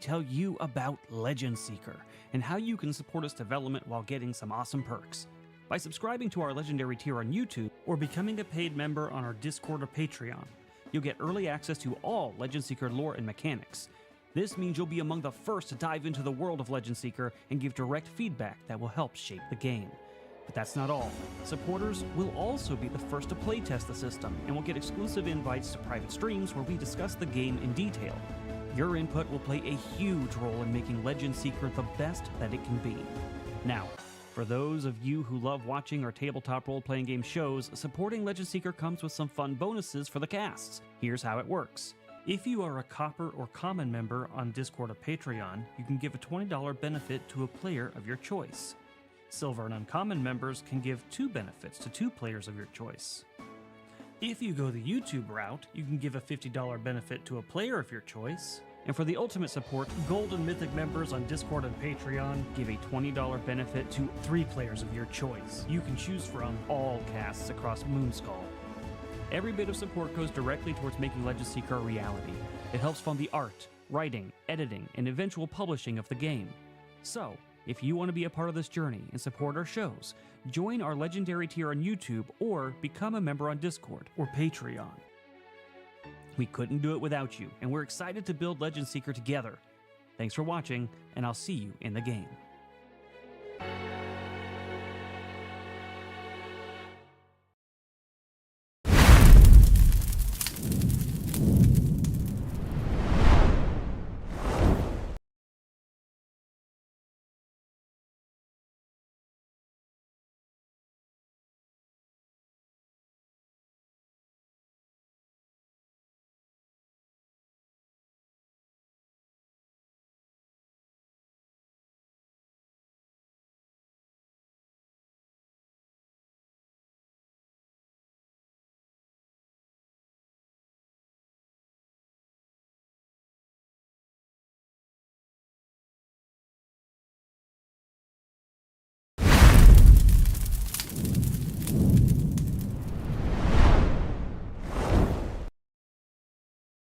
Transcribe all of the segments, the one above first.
Tell you about Legend Seeker and how you can support its development while getting some awesome perks. By subscribing to our legendary tier on YouTube or becoming a paid member on our Discord or Patreon, you'll get early access to all Legend Seeker lore and mechanics. This means you'll be among the first to dive into the world of Legend Seeker and give direct feedback that will help shape the game. But that's not all. Supporters will also be the first to playtest the system and will get exclusive invites to private streams where we discuss the game in detail. Your input will play a huge role in making Legend Seeker the best that it can be. Now, for those of you who love watching our tabletop role-playing game shows, supporting Legend Seeker comes with some fun bonuses for the casts. Here's how it works. If you are a Copper or Common member on Discord or Patreon, you can give a $20 benefit to a player of your choice. Silver and Uncommon members can give 2 benefits to 2 players of your choice. If you go the YouTube route, you can give a $50 benefit to a player of your choice. And for the ultimate support, Gold and Mythic members on Discord and Patreon give a $20 benefit to 3 players of your choice. You can choose from all casts across Moonskull. Every bit of support goes directly towards making Legend Seeker a reality. It helps fund the art, writing, editing, and eventual publishing of the game. So, if you want to be a part of this journey and support our shows, join our legendary tier on YouTube or become a member on Discord or Patreon. We couldn't do it without you, and we're excited to build Legend Seeker together. Thanks for watching, and I'll see you in the game.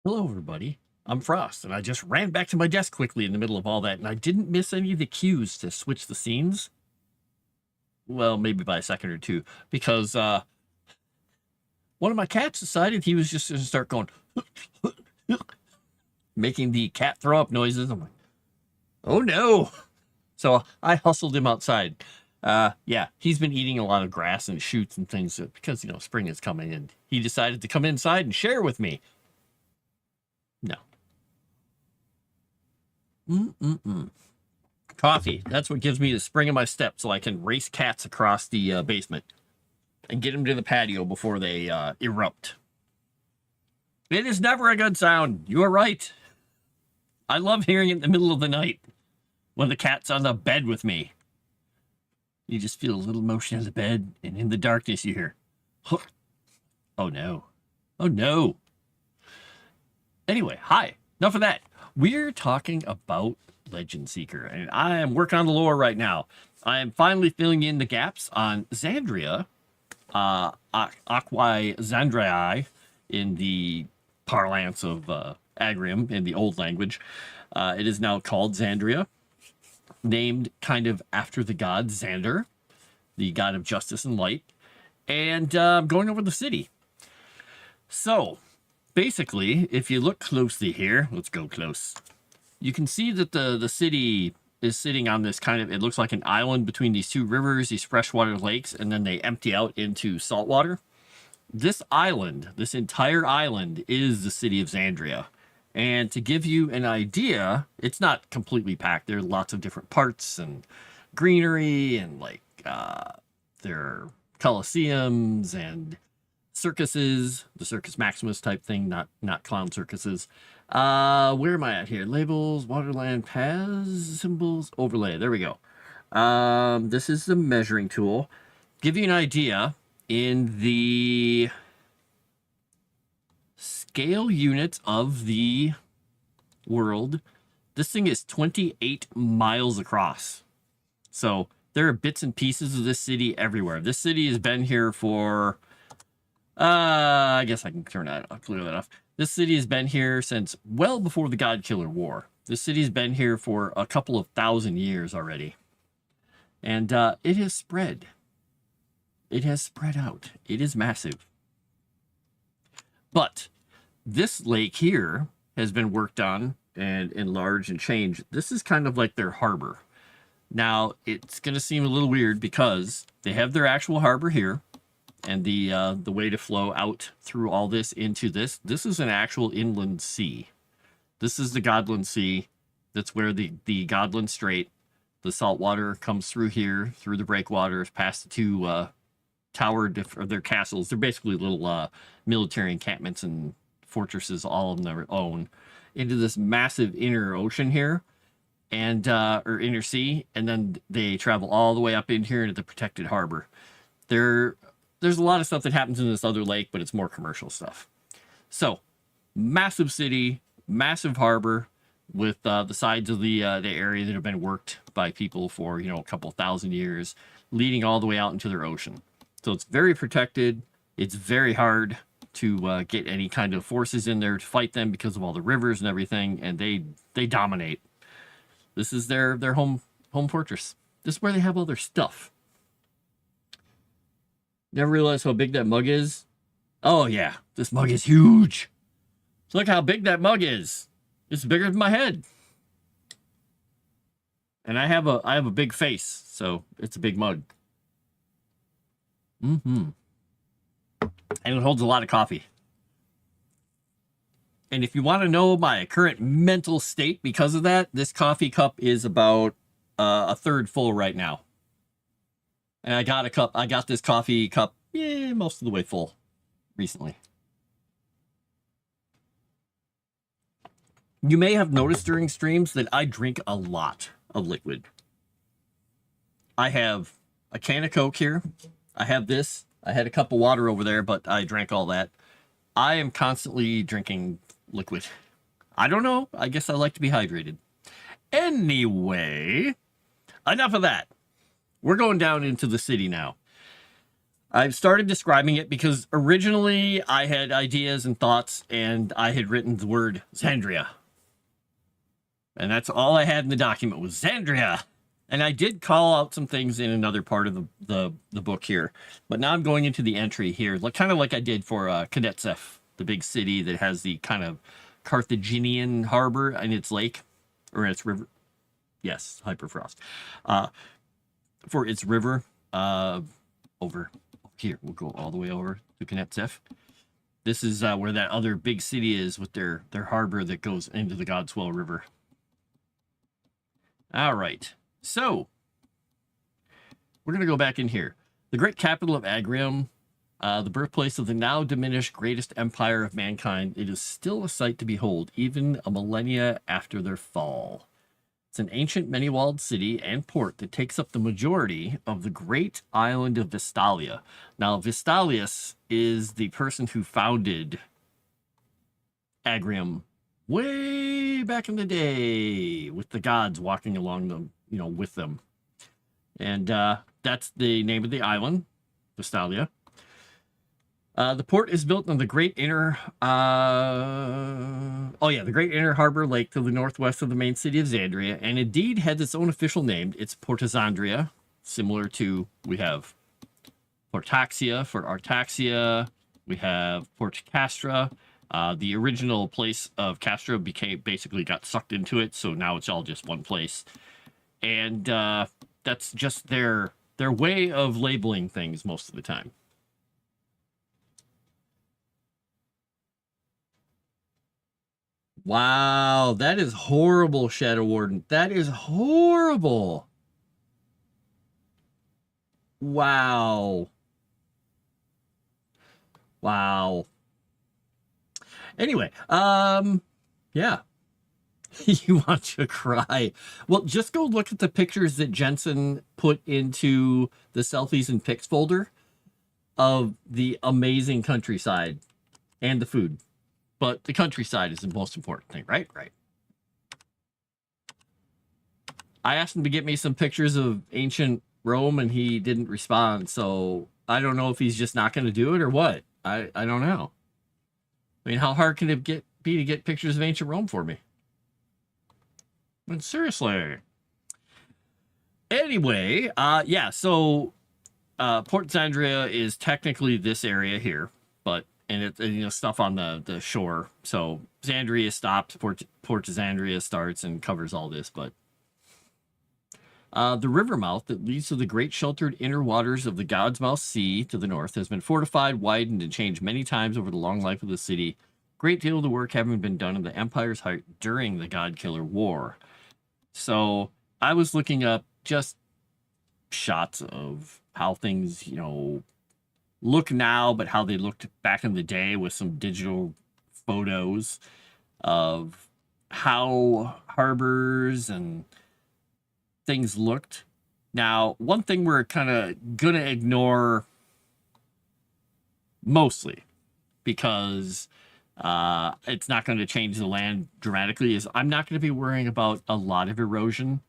Hello, everybody. I'm Frost, and I just ran back to my desk quickly in the middle of all that, and I didn't miss any of the cues to switch the scenes. Well, maybe by a second or two, because one of my cats decided he was just going to start going, making the cat throw up noises. I'm like, oh no. So I hustled him outside. Yeah, he's been eating a lot of grass and shoots and things because, you know, spring is coming, and he decided to come inside and share with me. No. Coffee. That's what gives me the spring in my step so I can race cats across the basement and get them to the patio before they erupt. It is never a good sound. You are right. I love hearing it in the middle of the night when the cat's on the bed with me. You just feel a little motion in the bed, and in the darkness you hear, oh no. Oh no. Anyway, hi. Enough of that. We're talking about Legend Seeker, and I am working on the lore right now. I am finally filling in the gaps on Xandria, Aquae Xandrii, in the parlance of Agrium in the old language. It is now called Xandria, named kind of after the god Xander, the god of justice and light, and going over the city. So, basically, if you look closely here, let's go close. You can see that the city is sitting on this kind of, it looks like an island between these 2 rivers, these freshwater lakes, and then they empty out into saltwater. This island, this entire island, is the city of Xandria. And to give you an idea, it's not completely packed. There are lots of different parts and greenery and like there are coliseums and circuses, the Circus Maximus type thing, not clown circuses. Where am I at here? Labels, Waterland Paths, symbols, overlay. There we go. This is the measuring tool. Give you an idea, in the scale units of the world, this thing is 28 miles across. So there are bits and pieces of this city everywhere. This city has been here for I guess I can turn that, I'll clear that off. This city has been here since well before the God Killer War. This city's been here for a couple of thousand years already. And it has spread. It has spread out. It is massive. But this lake here has been worked on and enlarged and changed. This is kind of like their harbor. Now, it's going to seem a little weird because they have their actual harbor here. And the way to flow out through all this into this is an actual inland sea. This is the Godland Sea. That's where the Godland Strait, the salt water comes through here, through the breakwaters, past the two of their castles. They're basically little military encampments and fortresses all on their own, into this massive inner ocean here, and or inner sea, and then they travel all the way up in here into the protected harbor. There's a lot of stuff that happens in this other lake, but it's more commercial stuff. So, massive city, massive harbor, with the sides of the area that have been worked by people for, a couple thousand years, leading all the way out into their ocean. So it's very protected. It's very hard to get any kind of forces in there to fight them because of all the rivers and everything, and they dominate. This is their home fortress. This is where they have all their stuff. Never realized how big that mug is. Oh yeah, this mug is huge. Look how big that mug is. It's bigger than my head. And I have a big face, so it's a big mug. And it holds a lot of coffee. And if you want to know my current mental state because of that, this coffee cup is about a third full right now. And I got this coffee cup, most of the way full recently. You may have noticed during streams that I drink a lot of liquid. I have a can of Coke here. I have this. I had a cup of water over there, but I drank all that. I am constantly drinking liquid. I don't know. I guess I like to be hydrated. Anyway, enough of that. We're going down into the city now. I've started describing it because originally I had ideas and thoughts, and I had written the word Xandria. And that's all I had in the document was Xandria. And I did call out some things in another part of the book here. But now I'm going into the entry here, kind of like I did for Knetsef, the big city that has the kind of Carthaginian harbor in its lake, or its river. Yes, Hyperfrost. For its river, over here. We'll go all the way over to Knetsef. This is where that other big city is with their harbor that goes into the Godswell River. All right. So, we're going to go back in here. The great capital of Agrium, the birthplace of the now diminished greatest empire of mankind, it is still a sight to behold, even a millennia after their fall. It's an ancient many-walled city and port that takes up the majority of the great island of Vestalia. Now, Vestalius is the person who founded Agrium way back in the day, with the gods walking along them, with them. And that's the name of the island, Vestalia. The port is built on the great inner, the great inner harbor lake to the northwest of the main city of Xandria, and indeed has its own official name. It's Portazandria, similar to, we have Portaxia for Artaxia, we have Port Castra. The original place of Castra basically got sucked into it, so now it's all just one place. And that's just their way of labeling things most of the time. Wow, that is horrible, Shadow Warden. That is horrible. Wow. Wow. Anyway, yeah. You want to cry. Well, just go look at the pictures that Jensen put into the selfies and pics folder of the amazing countryside and the food. But the countryside is the most important thing, right? Right. I asked him to get me some pictures of ancient Rome, and he didn't respond. So I don't know if he's just not going to do it or what. I don't know. I mean, how hard can it be to get pictures of ancient Rome for me? But seriously. Anyway, yeah, so Port Zandria is technically this area here, but and it you know stuff on the shore. So Zandria stops, Port Zandria starts and covers all this, but the river mouth that leads to the great sheltered inner waters of the God's Mouth Sea to the north has been fortified, widened, and changed many times over the long life of the city. Great deal of the work having been done in the Empire's height during the God Killer War. So I was looking up just shots of how things, look now, but how they looked back in the day with some digital photos of how harbors and things looked. Now, one thing we're kind of going to ignore mostly because it's not going to change the land dramatically is I'm not going to be worrying about a lot of erosion,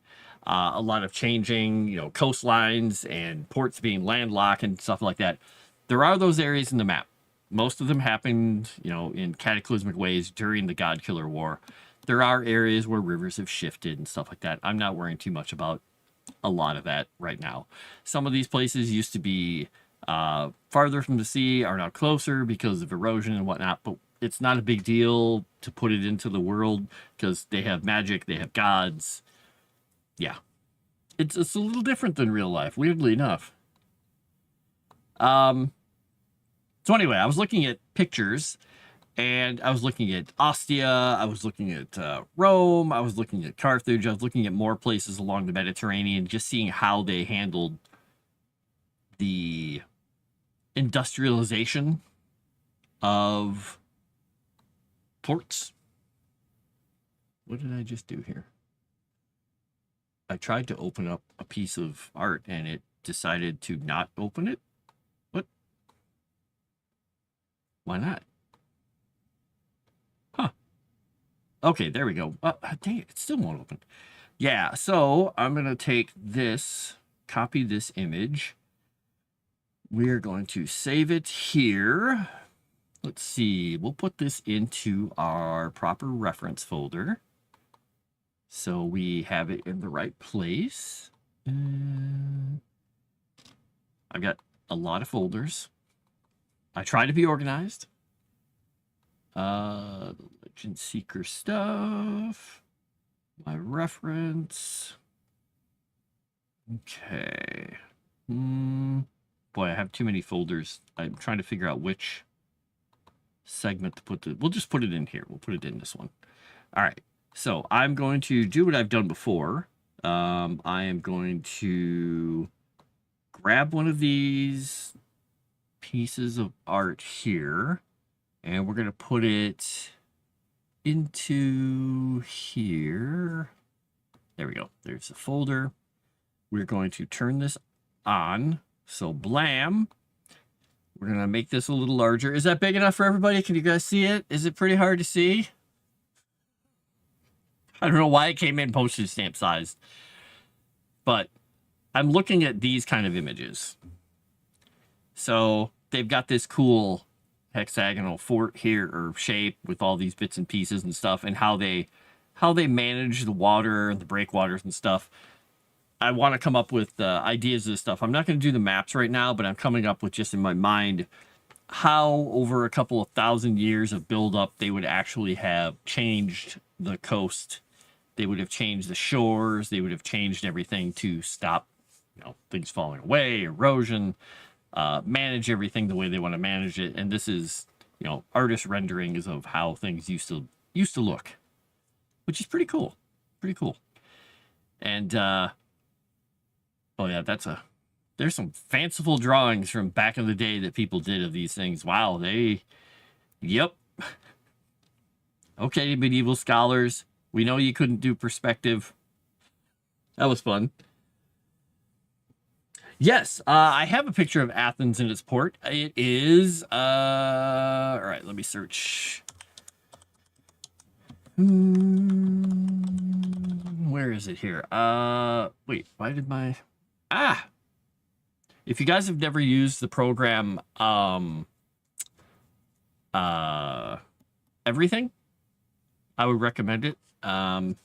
a lot of changing, coastlines and ports being landlocked and stuff like that. There are those areas in the map. Most of them happened, in cataclysmic ways during the God Killer War. There are areas where rivers have shifted and stuff like that. I'm not worrying too much about a lot of that right now. Some of these places used to be farther from the sea, are now closer because of erosion and whatnot, but it's not a big deal to put it into the world because they have magic, they have gods. Yeah. It's a little different than real life, weirdly enough. So anyway, I was looking at pictures and I was looking at Ostia, I was looking at Rome, I was looking at Carthage, I was looking at more places along the Mediterranean, just seeing how they handled the industrialization of ports. What did I just do here? I tried to open up a piece of art and it decided to not open it. What? Why not? Huh. Okay, there we go. Dang it, it still won't open. Yeah, so I'm going to take this, copy this image. We're going to save it here. Let's see, we'll put this into our proper reference folder. So we have it in the right place. I've got a lot of folders. I try to be organized. The Legend Seeker stuff. My reference. Okay. Boy, I have too many folders. I'm trying to figure out which segment to put we'll just put it in here. We'll put it in this one. All right. So I'm going to do what I've done before. I am going to grab one of these pieces of art here, and we're going to put it into here. There we go. There's the folder. We're going to turn this on. So blam. We're going to make this a little larger. Is that big enough for everybody? Can you guys see it? Is it pretty hard to see? I don't know why it came in postage stamp size. But I'm looking at these kind of images. So they've got this cool hexagonal fort here, or shape, with all these bits and pieces and stuff, and how they manage the water and the breakwaters and stuff. I want to come up with ideas of this stuff. I'm not going to do the maps right now, but I'm coming up with just in my mind how over a couple of thousand years of buildup they would actually have changed the coast. They would have changed the shores. They would have changed everything to stop, things falling away, erosion, manage everything the way they want to manage it. And this is, artist renderings of how things used to look, which is pretty cool. Pretty cool. And oh yeah, there's some fanciful drawings from back in the day that people did of these things. Wow, yep. Okay, medieval scholars, we know you couldn't do perspective. That was fun. Yes, I have a picture of Athens and its port. It is, all right, let me search. Where is it here? Wait, why did my... If you guys have never used the program, everything. I would recommend it. What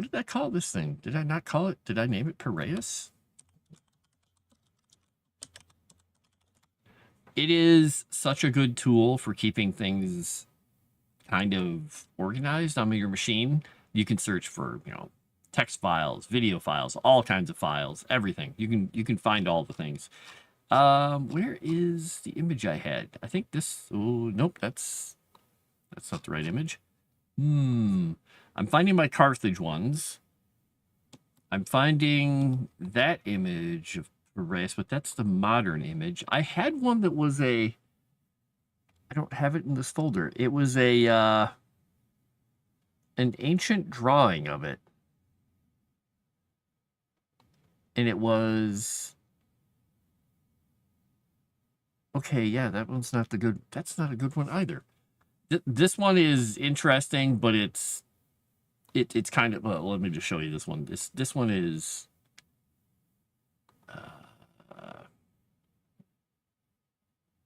did I call this thing? Did I not call it? Did I name it Piraeus? It is such a good tool for keeping things kind of organized on your machine. You can search for, text files, video files, all kinds of files, everything. You can find all the things. Where is the image I had? I think this. Oh, nope, that's not the right image. I'm finding my Carthage ones. I'm finding that image of Piraeus, but that's the modern image. I had one that was I don't have it in this folder. It was an ancient drawing of it. And it was... Okay, yeah, that one's not the good... That's not a good one either. This one is interesting, but it's kind of... Well, let me just show you this one. This one is...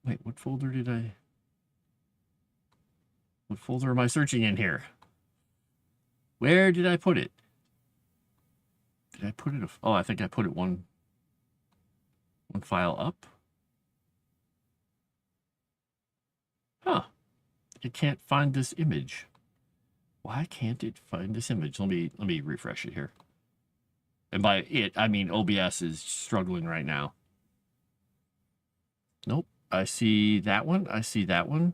Wait, what folder did I... What folder am I searching in here? Where did I put it? Did I put it... Oh, I think I put it one file up. Huh. It can't find this image. Why can't it find this image? Let me refresh it here. And by it, I mean OBS is struggling right now. Nope. I see that one. I see that one.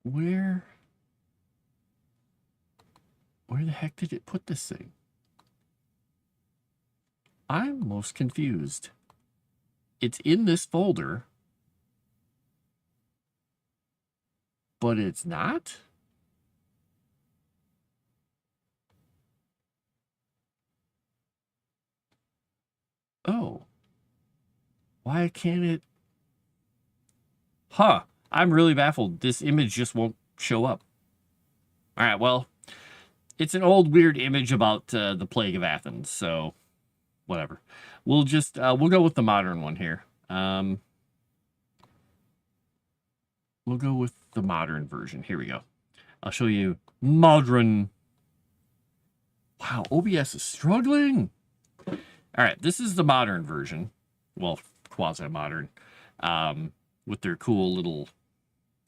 Where the heck did it put this thing? I'm most confused. It's in this folder, but it's not? Oh. Why can't it? Huh. I'm really baffled. This image just won't show up. All right, well, it's an old weird image about the plague of Athens, so whatever. We'll just we'll go with the modern one here. We'll go with the modern version. Here we go. I'll show you modern. Wow, OBS is struggling. All right, this is the modern version. Well, quasi-modern. With their cool little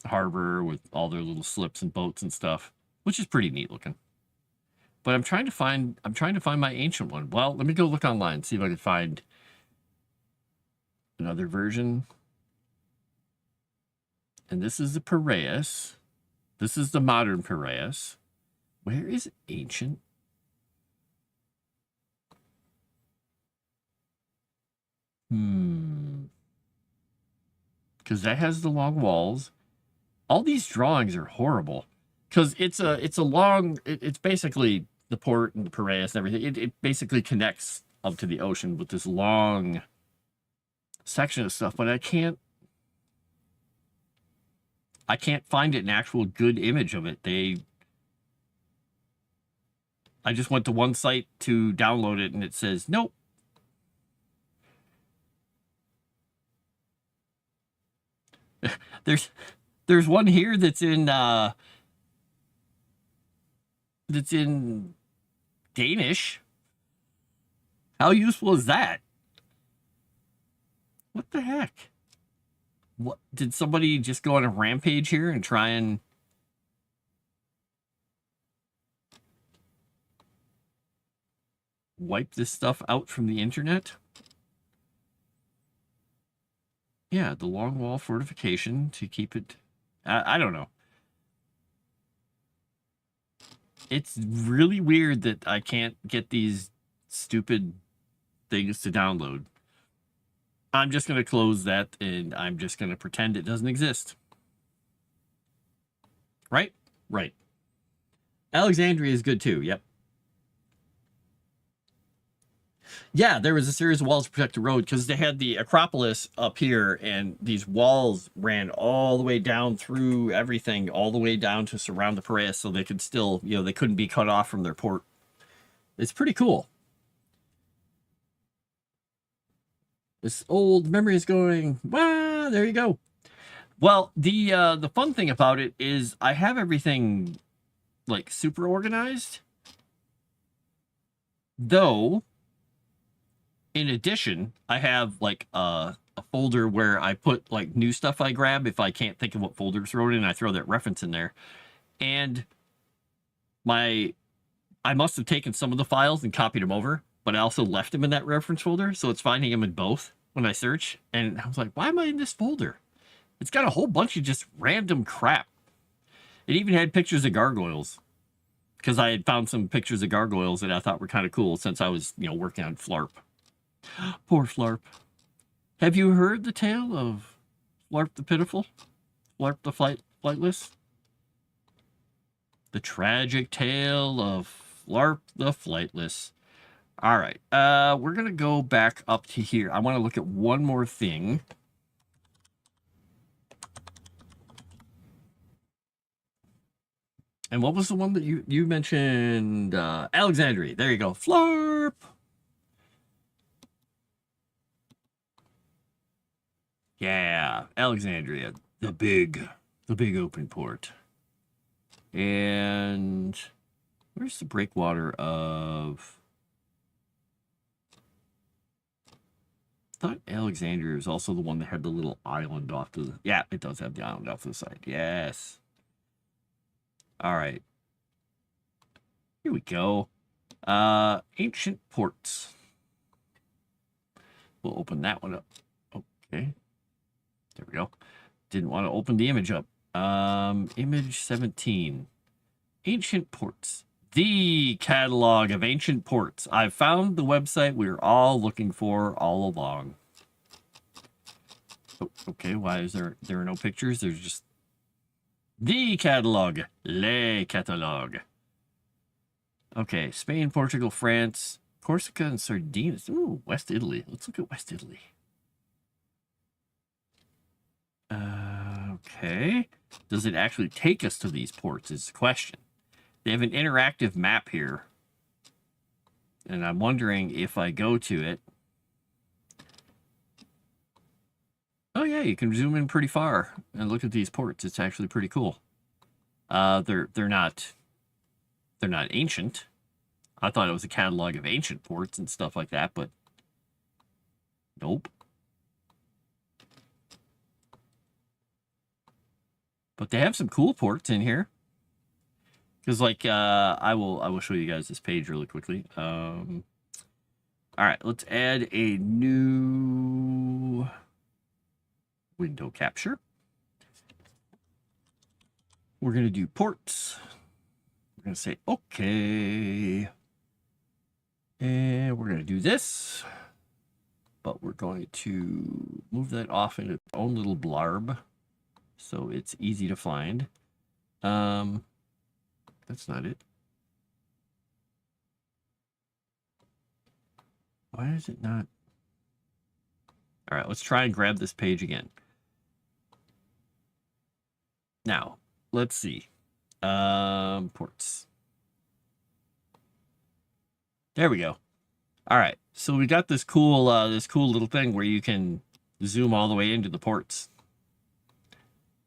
harbor with all their little slips and boats and stuff, which is pretty neat looking. But I'm trying to find my ancient one. Well, let me go look online, see if I can find another version. And this is the Piraeus. This is the modern Piraeus. Where is ancient? Because that has the long walls. All these drawings are horrible. Because it's basically the port and the Piraeus and everything. It basically connects up to the ocean with this long section of stuff, but I can't find an actual good image of it. I just went to one site to download it and it says nope. There's one here that's in Danish. How useful is that? What the heck? What did somebody just go on a rampage here and try and wipe this stuff out from the internet? Yeah, the long wall fortification to keep it... I don't know. It's really weird that I can't get these stupid things to download. I'm just going to close that and I'm just going to pretend it doesn't exist. Right? Right. Alexandria is good too, yep. Yeah, there was a series of walls to protect the road because they had the Acropolis up here and these walls ran all the way down through everything, all the way down to surround the Piraeus so they could still, they couldn't be cut off from their port. It's pretty cool. This old memory is going, wow, there you go. Well, the fun thing about it is I have everything like super organized. Though, in addition, I have like a folder where I put like new stuff I grab if I can't think of what folder to throw it in. I throw that reference in there, and I must have taken some of the files and copied them over, but I also left them in that reference folder, so it's finding them in both when I search. And I was like, why am I in this folder? It's got a whole bunch of just random crap. It even had pictures of gargoyles, because I had found some pictures of gargoyles that I thought were kind of cool since I was, working on Flarp. Poor Flarp. Have you heard the tale of Flarp the Pitiful? Flarp the Flightless? The tragic tale of Flarp the Flightless. All right, we're going to go back up to here. I want to look at one more thing. And what was the one that you mentioned? Alexandria. There you go. Flarp. Yeah, Alexandria. The big open port. And where's the breakwater of... I thought Alexandria was also the one that had the little island off to the... Yeah, it does have the island off to the side. Yes. All right. Here we go. Ancient ports. We'll open that one up. Okay. There we go. Didn't want to open the image up. Image 17. Ancient ports. The catalog of ancient ports. I found the website we were all looking for all along. Oh, okay, why is there are no pictures? There's just the catalog. Le catalogue. Okay, Spain, Portugal, France, Corsica, and Sardinia. Ooh, West Italy. Let's look at West Italy. Okay. Does it actually take us to these ports is the question. They have an interactive map here. And I'm wondering if I go to it. Oh yeah, you can zoom in pretty far and look at these ports. It's actually pretty cool. They're not ancient. I thought it was a catalog of ancient ports and stuff like that, but nope. But they have some cool ports in here. Because, like, I will show you guys this page really quickly. All right, let's add a new window capture. We're going to do ports. We're going to say, okay. And we're going to do this. But we're going to move that off in its own little blarb, so it's easy to find. That's not it. Why is it not? All right, let's try and grab this page again. Now, let's see. Ports. There we go. All right, so we got this cool little thing where you can zoom all the way into the ports.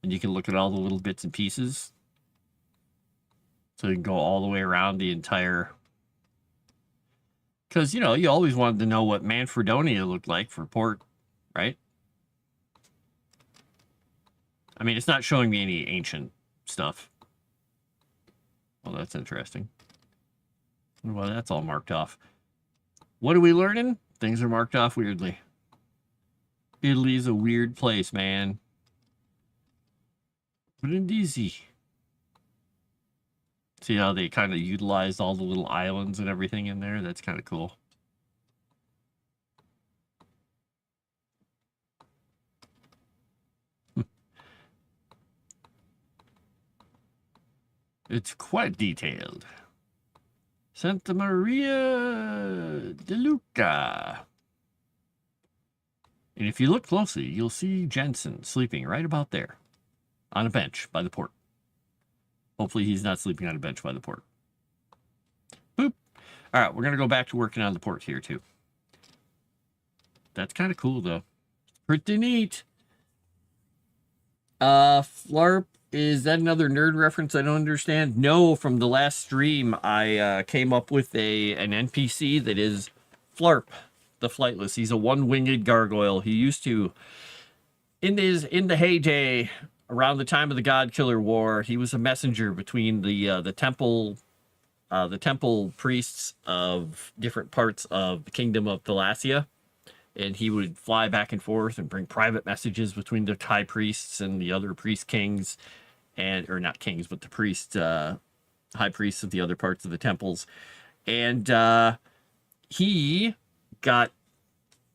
And you can look at all the little bits and pieces. So you can go all the way around the entire... Because, you always wanted to know what Manfredonia looked like for port, right? I mean, it's not showing me any ancient stuff. Well, that's interesting. Well, that's all marked off. What are we learning? Things are marked off weirdly. Italy's a weird place, man. Brindisi. See how they kind of utilized all the little islands and everything in there? That's kind of cool. It's quite detailed. Santa Maria de Luca. And if you look closely, you'll see Jensen sleeping right about there on a bench by the port. Hopefully he's not sleeping on a bench by the port. Boop. All right, we're going to go back to working on the port here, too. That's kind of cool, though. Pretty neat. Flarp, is that another nerd reference I don't understand? No, from the last stream, I came up with an NPC that is Flarp, the Flightless. He's a one-winged gargoyle. He used to, in the heyday, around the time of the God Killer War, he was a messenger between the temple priests of different parts of the kingdom of Thalasia, and he would fly back and forth and bring private messages between the high priests and the other priest kings, and or not kings, but the high priests of the other parts of the temples. And he got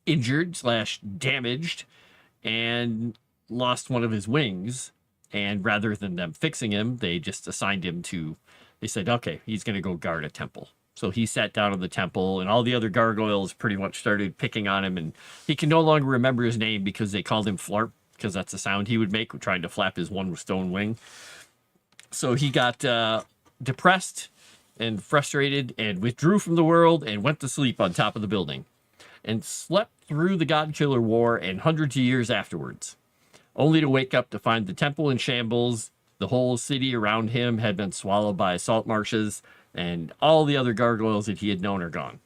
injured slash damaged and lost one of his wings. And rather than them fixing him, they just assigned him to. They said, okay, he's going to go guard a temple. So he sat down in the temple, and all the other gargoyles pretty much started picking on him. And he can no longer remember his name because they called him Flarp, because that's the sound he would make trying to flap his one stone wing. So he got depressed and frustrated and withdrew from the world and went to sleep on top of the building and slept through the God Killer War and hundreds of years afterwards, only to wake up to find the temple in shambles. The whole city around him had been swallowed by salt marshes, and all the other gargoyles that he had known are gone.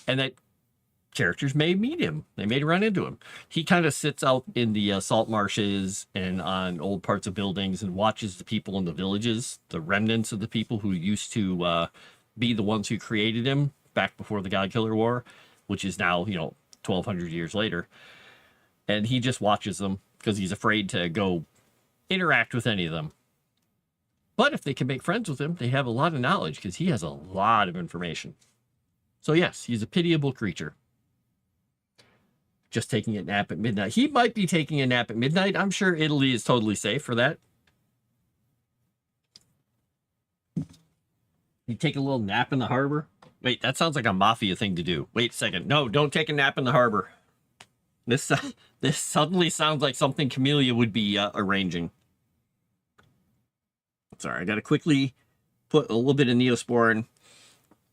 And that characters may meet him. They may run into him. He kind of sits out in the salt marshes and on old parts of buildings and watches the people in the villages, the remnants of the people who used to be the ones who created him back before the God Killer War, which is now, 1,200 years later. And he just watches them because he's afraid to go interact with any of them. But if they can make friends with him, they have a lot of knowledge because he has a lot of information. So yes, he's a pitiable creature. Just taking a nap at midnight. He might be taking a nap at midnight. I'm sure Italy is totally safe for that. You take a little nap in the harbor? Wait, that sounds like a mafia thing to do. Wait a second. No, don't take a nap in the harbor. This suddenly sounds like something Camellia would be arranging. Sorry, I got to quickly put a little bit of Neosporin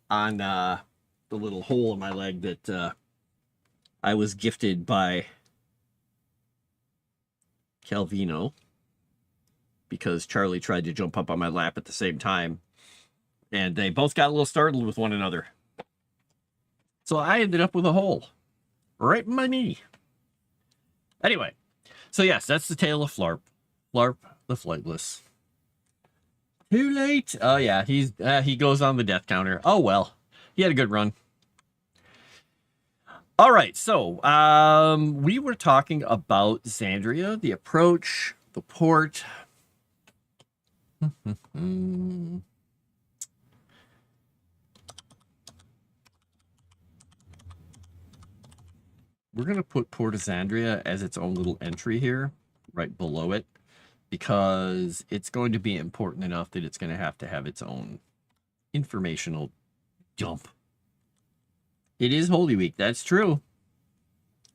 on the little hole in my leg that I was gifted by Calvino, because Charlie tried to jump up on my lap at the same time, and they both got a little startled with one another. So I ended up with a hole right in my knee. Anyway, so yes, that's the tale of Flarp. Flarp the Flightless. Too late. Oh yeah, he goes on the death counter. Oh well, he had a good run. All right, so we were talking about Xandria, the approach, the port. We're going to put Port of Xandria as its own little entry here, right below it, because it's going to be important enough that it's going to have its own informational dump. It is Holy Week, that's true.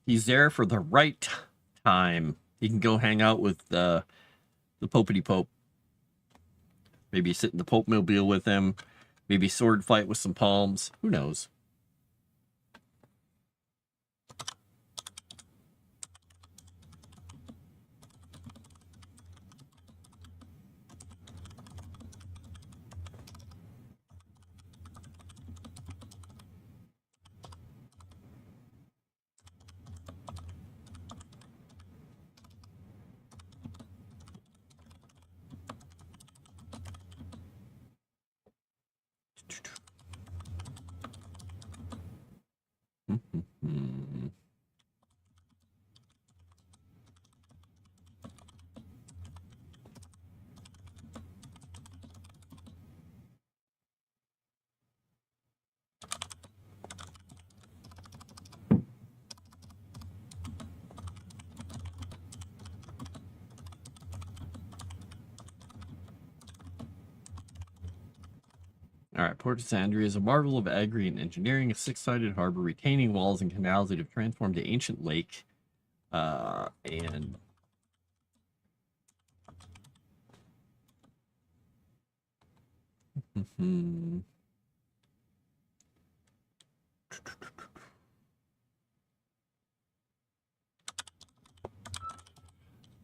He's there for the right time. He can go hang out with the Popety Pope. Maybe sit in the Pope Mobile with him. Maybe sword fight with some palms. Who knows? All right, Port of Xandria is a marvel of agri and engineering, a six-sided harbor retaining walls and canals that have transformed the ancient lake. And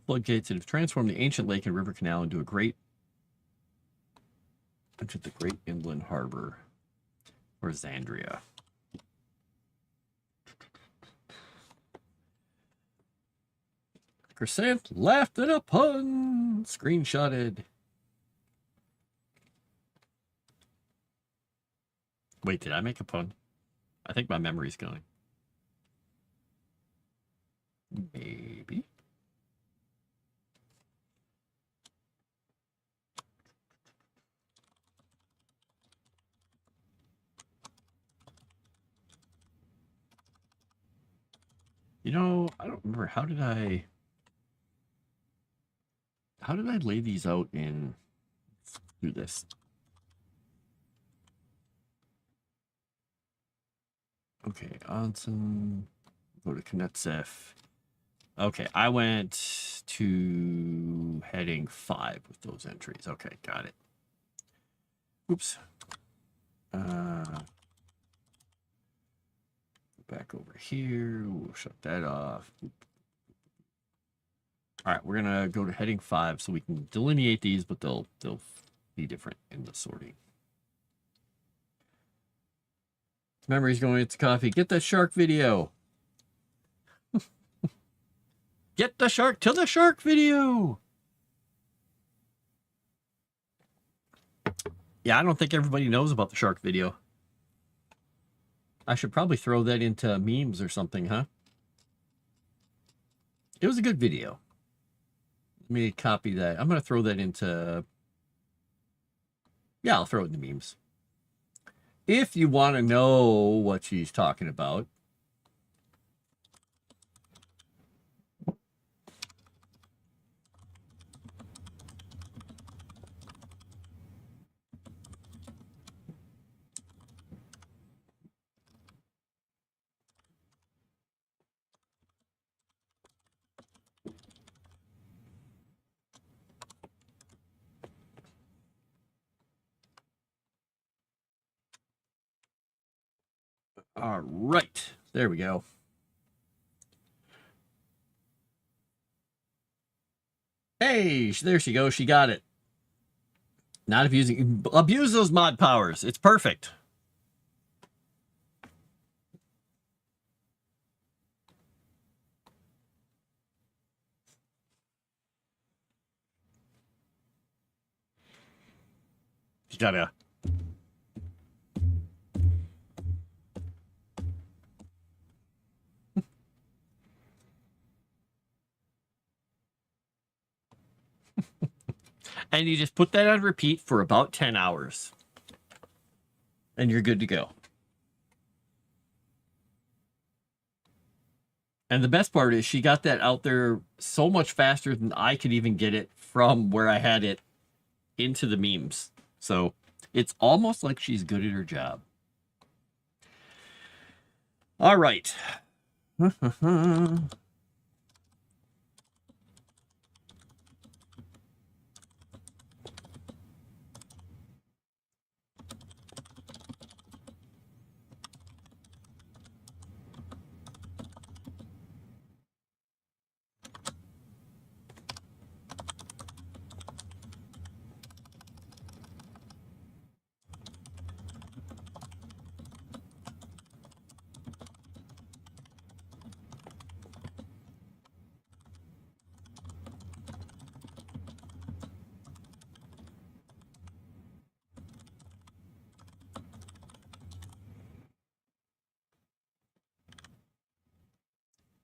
floodgates that have transformed the ancient lake and river canal into the great inland harbor for Xandria. Crescent laughed at a pun. Screenshotted. Wait, did I make a pun? I think my memory's going. Maybe. You know, I don't remember. How did I lay these out in do this? Okay, Onsen, go to Knetsef. Okay, I went to heading 5 with those entries. Okay, got it. Oops. Back over here. We'll shut that off. All right, we're gonna go to heading 5 so we can delineate these, but they'll be different in the sorting. Memory's going into coffee. Get that shark video. Get the shark to the shark video. Yeah, I don't think everybody knows about the shark video. I should probably throw that into memes or something, huh? It was a good video. Let me copy that. I'm going to throw that into... Yeah, I'll throw it in the memes. If you want to know what she's talking about. All right, there we go. Hey, there she goes. She got it. Not abusing. Abuse those mod powers. It's perfect. You gotta. And you just put that on repeat for about 10 hours. And you're good to go. And the best part is she got that out there so much faster than I could even get it from where I had it into the memes. So it's almost like she's good at her job. All right.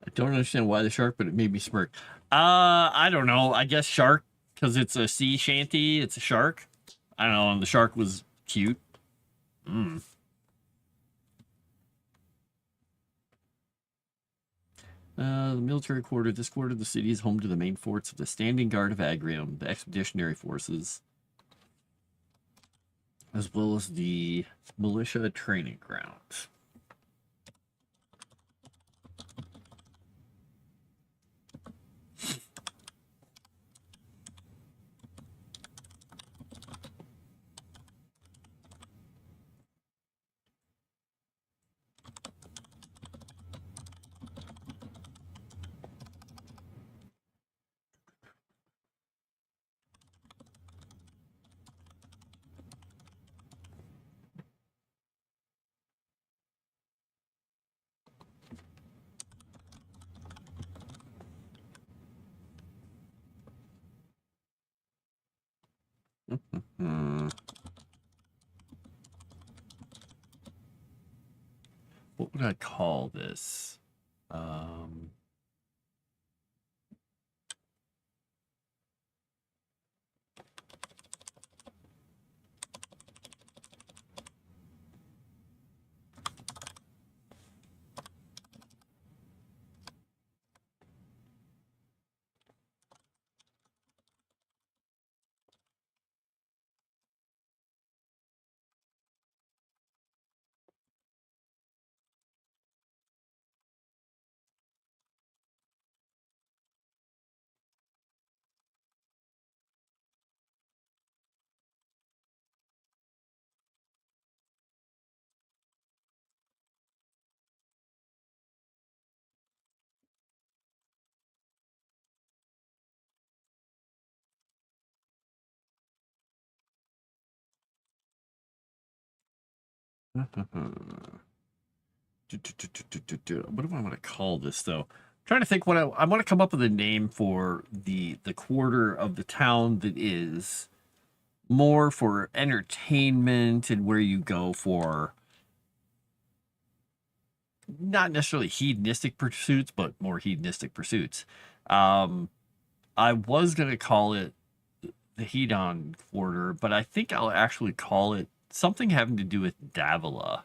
I don't understand why the shark, but it made me smirk. I don't know. I guess shark, because it's a sea shanty. It's a shark. I don't know. And the shark was cute. The military quarter. This quarter of the city is home to the main forts of the Standing Guard of Agrium, the Expeditionary Forces, as well as the militia training grounds. Hmm. What would I call this? Um, what do I want to call this though? I'm trying to think what I want to come up with a name for the quarter of the town that is more for entertainment and where you go for not necessarily hedonistic pursuits, but more hedonistic pursuits. Um, I was gonna call it the Hedon Quarter, but I think I'll actually call it something having to do with Davila.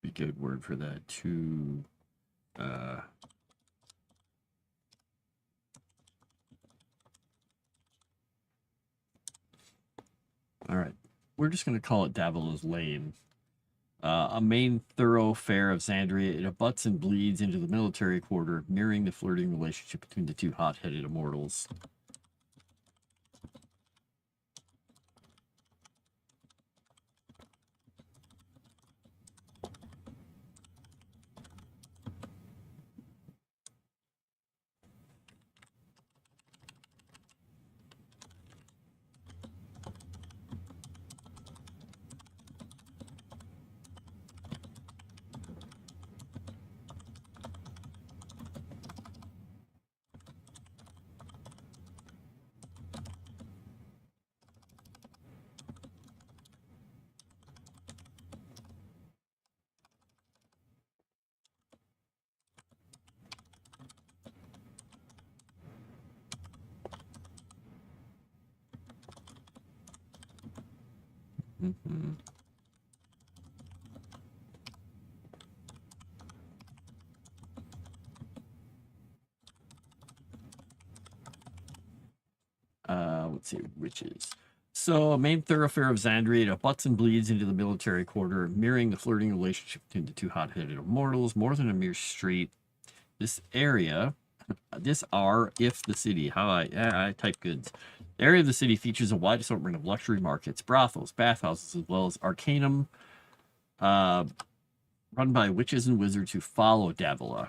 Be a good word for that too. Uh, all right, we're just gonna call it Davila's Lane. A main thoroughfare of Xandria, it abuts and bleeds into the military quarter, mirroring the flirting relationship between the two hot-headed immortals. Mm-hmm. Let's see, witches. So, a main thoroughfare of Xandria, it abuts and bleeds into the military quarter, mirroring the flirting relationship between the two hot-headed immortals. More than a mere street, this area, this R, if the city, how I type goods. The area of the city features a wide assortment of luxury markets, brothels, bathhouses, as well as arcanum, uh, run by witches and wizards who follow Davila.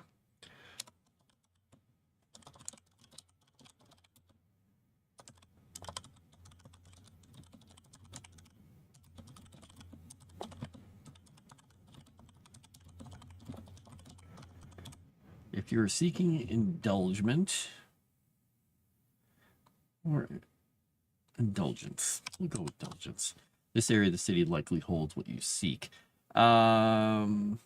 If you're seeking indulgement or indulgence, we'll go with indulgence. This area of the city likely holds what you seek. Um,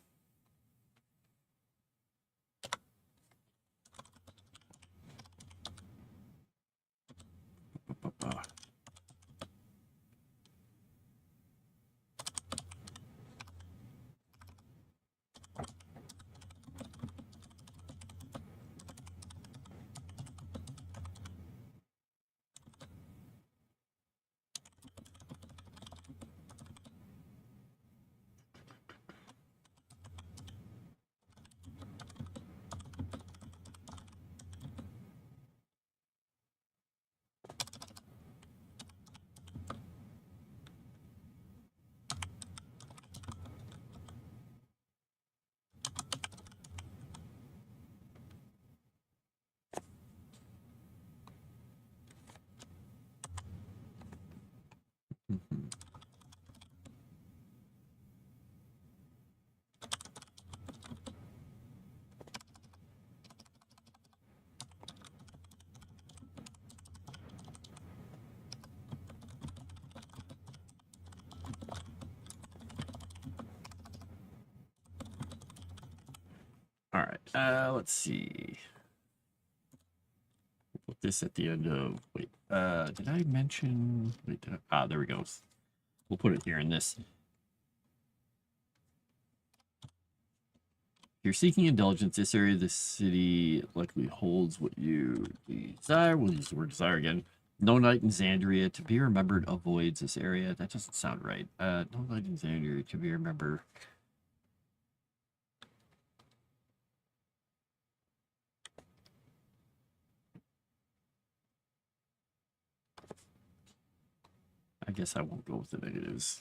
Let's see. Put this at the end of, wait, did I mention, wait, there we go. We'll put it here in this. If you're seeking indulgence, this area of the city likely holds what you desire. We'll use the word desire again. No night in Xandria to be remembered avoids this area. That doesn't sound right. No night in Xandria to be remembered. I guess I won't go with the negatives.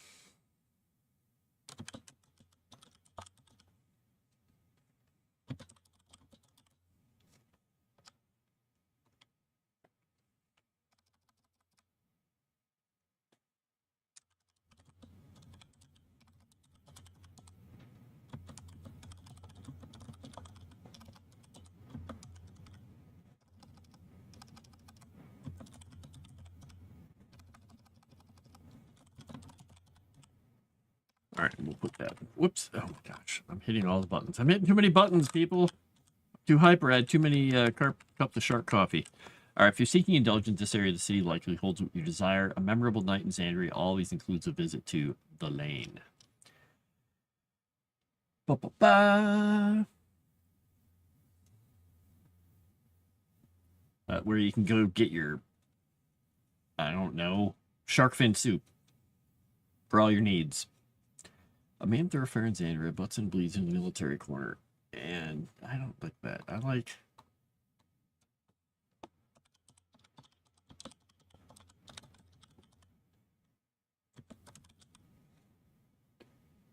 All right, we'll put that. Whoops. Oh, gosh. I'm hitting all the buttons. I'm hitting too many buttons, people. Too hyper. I had too many cup of shark coffee. All right, if you're seeking indulgence, this area of the city likely holds what you desire. A memorable night in Xandria always includes a visit to the Lane. Ba-ba-ba. Where you can go get your, I don't know, shark fin soup for all your needs. A main thoroughfare in Xandria butts and bleeds in the military corner. And I don't like that. I like...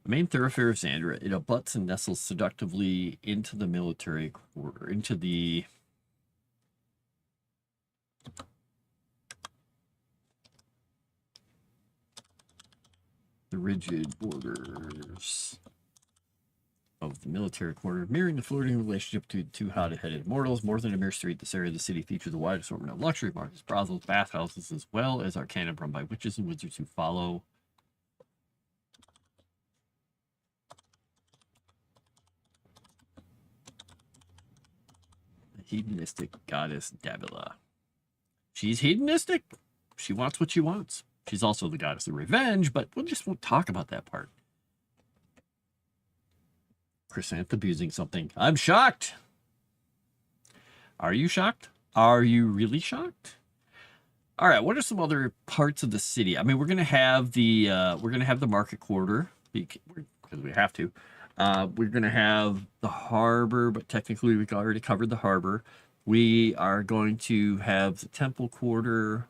The main thoroughfare of Xandria, it abuts and nestles seductively into the military quarter, into the rigid borders of the military quarter, mirroring the flirting relationship between two hot-headed mortals. More than a mere street, this area of the city features a wide assortment of luxury markets, brothels, bathhouses, as well as arcana run by witches and wizards who follow the hedonistic goddess Dabila. She's hedonistic. She wants what she wants. She's also the goddess of revenge, but we just won't talk about that part. Chrysanth abusing something. I'm shocked. Are you shocked? Are you really shocked? All right. What are some other parts of the city? I mean, we're gonna have the market quarter because we have to. We're gonna have the harbor, but technically we already covered the harbor. We are going to have the temple quarter.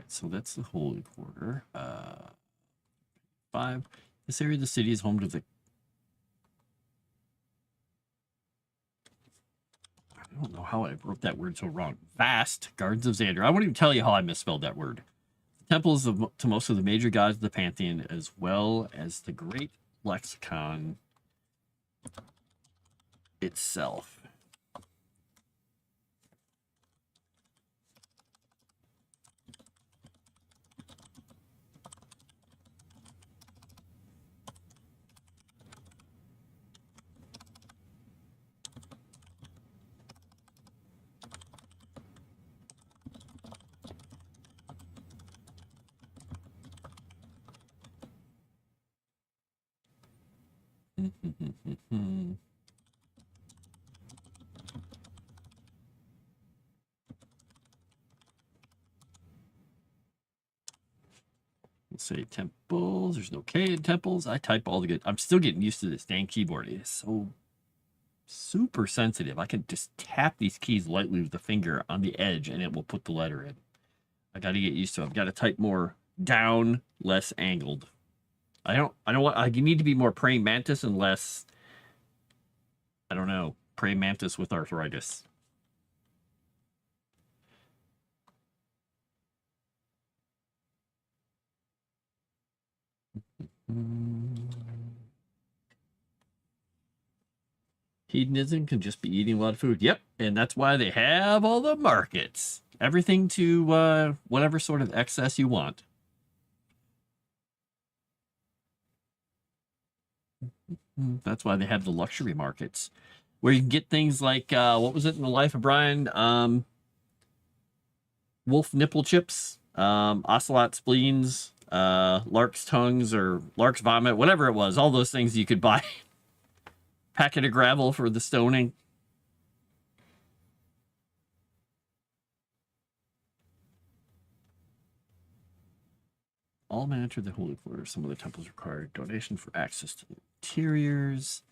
So that's the Holy Quarter. 5. This area of the city is home to the... I don't know how I wrote that word so wrong. Vast Gardens of Xandria. I won't even tell you how I misspelled that word. The temples to most of the major gods of the pantheon, as well as the great lexicon itself. We'll say temples. There's no K in temples. I type all the good. I'm still getting used to this dang keyboard. It is so super sensitive. I can just tap these keys lightly with the finger on the edge and it will put the letter in. I got to get used to it. I've got to type more down, less angled. I don't want, I need to be more praying mantis and less, I don't know, praying mantis with arthritis. Hedonism can just be eating a lot of food. Yep, and that's why they have all the markets. Everything to whatever sort of excess you want. That's why they have the luxury markets, where you can get things like what was it in the Life of Brian? Wolf nipple chips, ocelot spleens, lark's tongues, or lark's vomit, whatever it was. All those things you could buy. Packet of gravel for the stoning. All men enter the holy quarter. Some of the temples require donation for access to the interiors.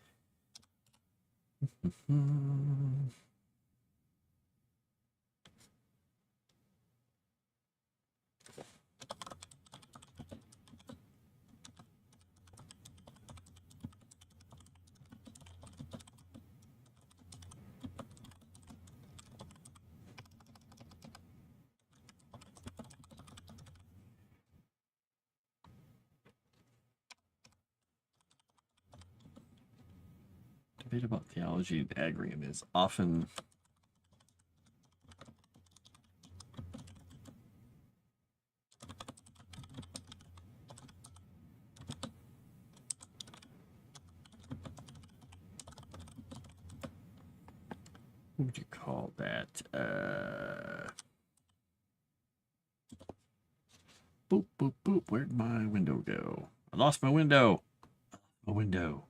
Debate about theology and agrium is often what would you call that? Boop, boop, boop. Where'd my window go? I lost my window. A window.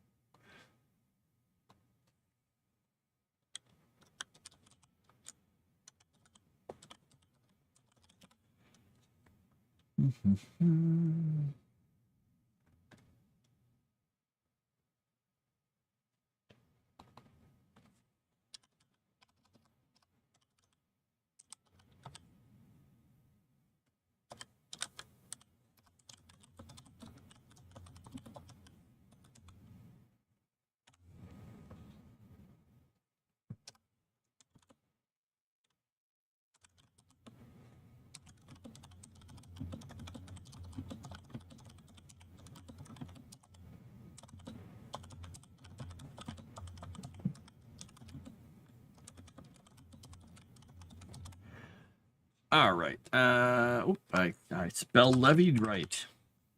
All right. I spelled levied right,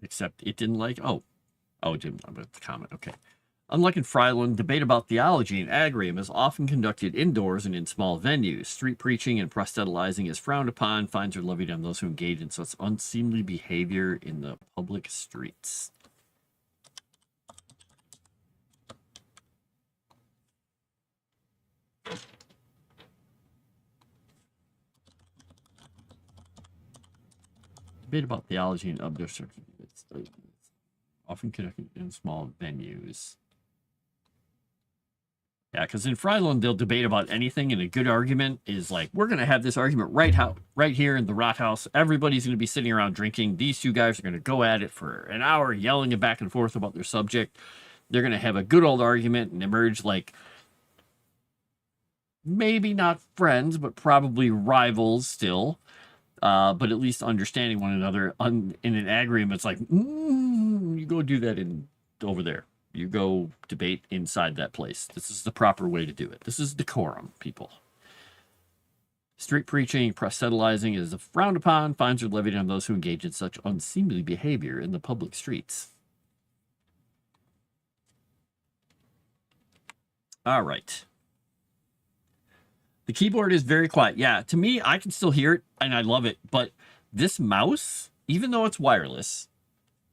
except it didn't like. It didn't about the comment. Okay. Unlike in Fryland, debate about theology and agrium is often conducted indoors and in small venues. Street preaching and proselytizing is frowned upon. Fines are levied on those who engage in such unseemly behavior in the public streets. Debate about theology and other it's often conducted in small venues. Yeah, because in Fryland, they'll debate about anything, and a good argument is like, we're going to have this argument right here in the Rathaus. Everybody's going to be sitting around drinking. These two guys are going to go at it for an hour, yelling back and forth about their subject. They're going to have a good old argument and emerge like maybe not friends, but probably rivals still. But at least understanding one another. In an agrium, it's like, you go do that over there. You go debate inside that place. This is the proper way to do it. This is decorum, people. Street preaching, proselytizing is frowned upon. Fines are levied on those who engage in such unseemly behavior in the public streets. All right. The keyboard is very quiet. Yeah, to me, I can still hear it, and I love it. But this mouse, even though it's wireless,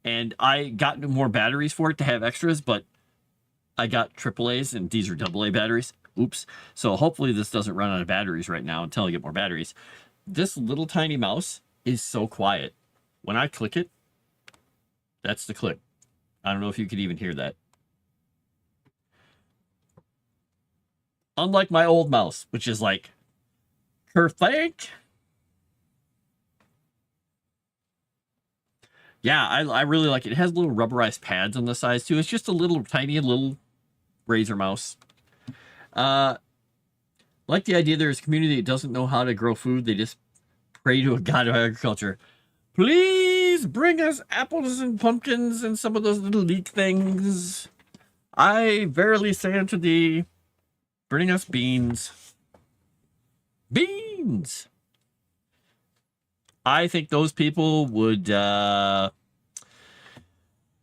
and I got more batteries for it to have extras, but I got AAAs, and these are AA batteries. Oops. So hopefully this doesn't run out of batteries right now until I get more batteries. This little tiny mouse is so quiet. When I click it, that's the click. I don't know if you could even hear that. Unlike my old mouse, which is like, kerthank. Yeah, I really like it. It has little rubberized pads on the sides too. It's just a little tiny little razor mouse. Uh, like the idea there's a community that doesn't know how to grow food. They just pray to a god of agriculture. Please bring us apples and pumpkins and some of those little leek things. I verily say unto thee, bring us beans. Beans! I think those people would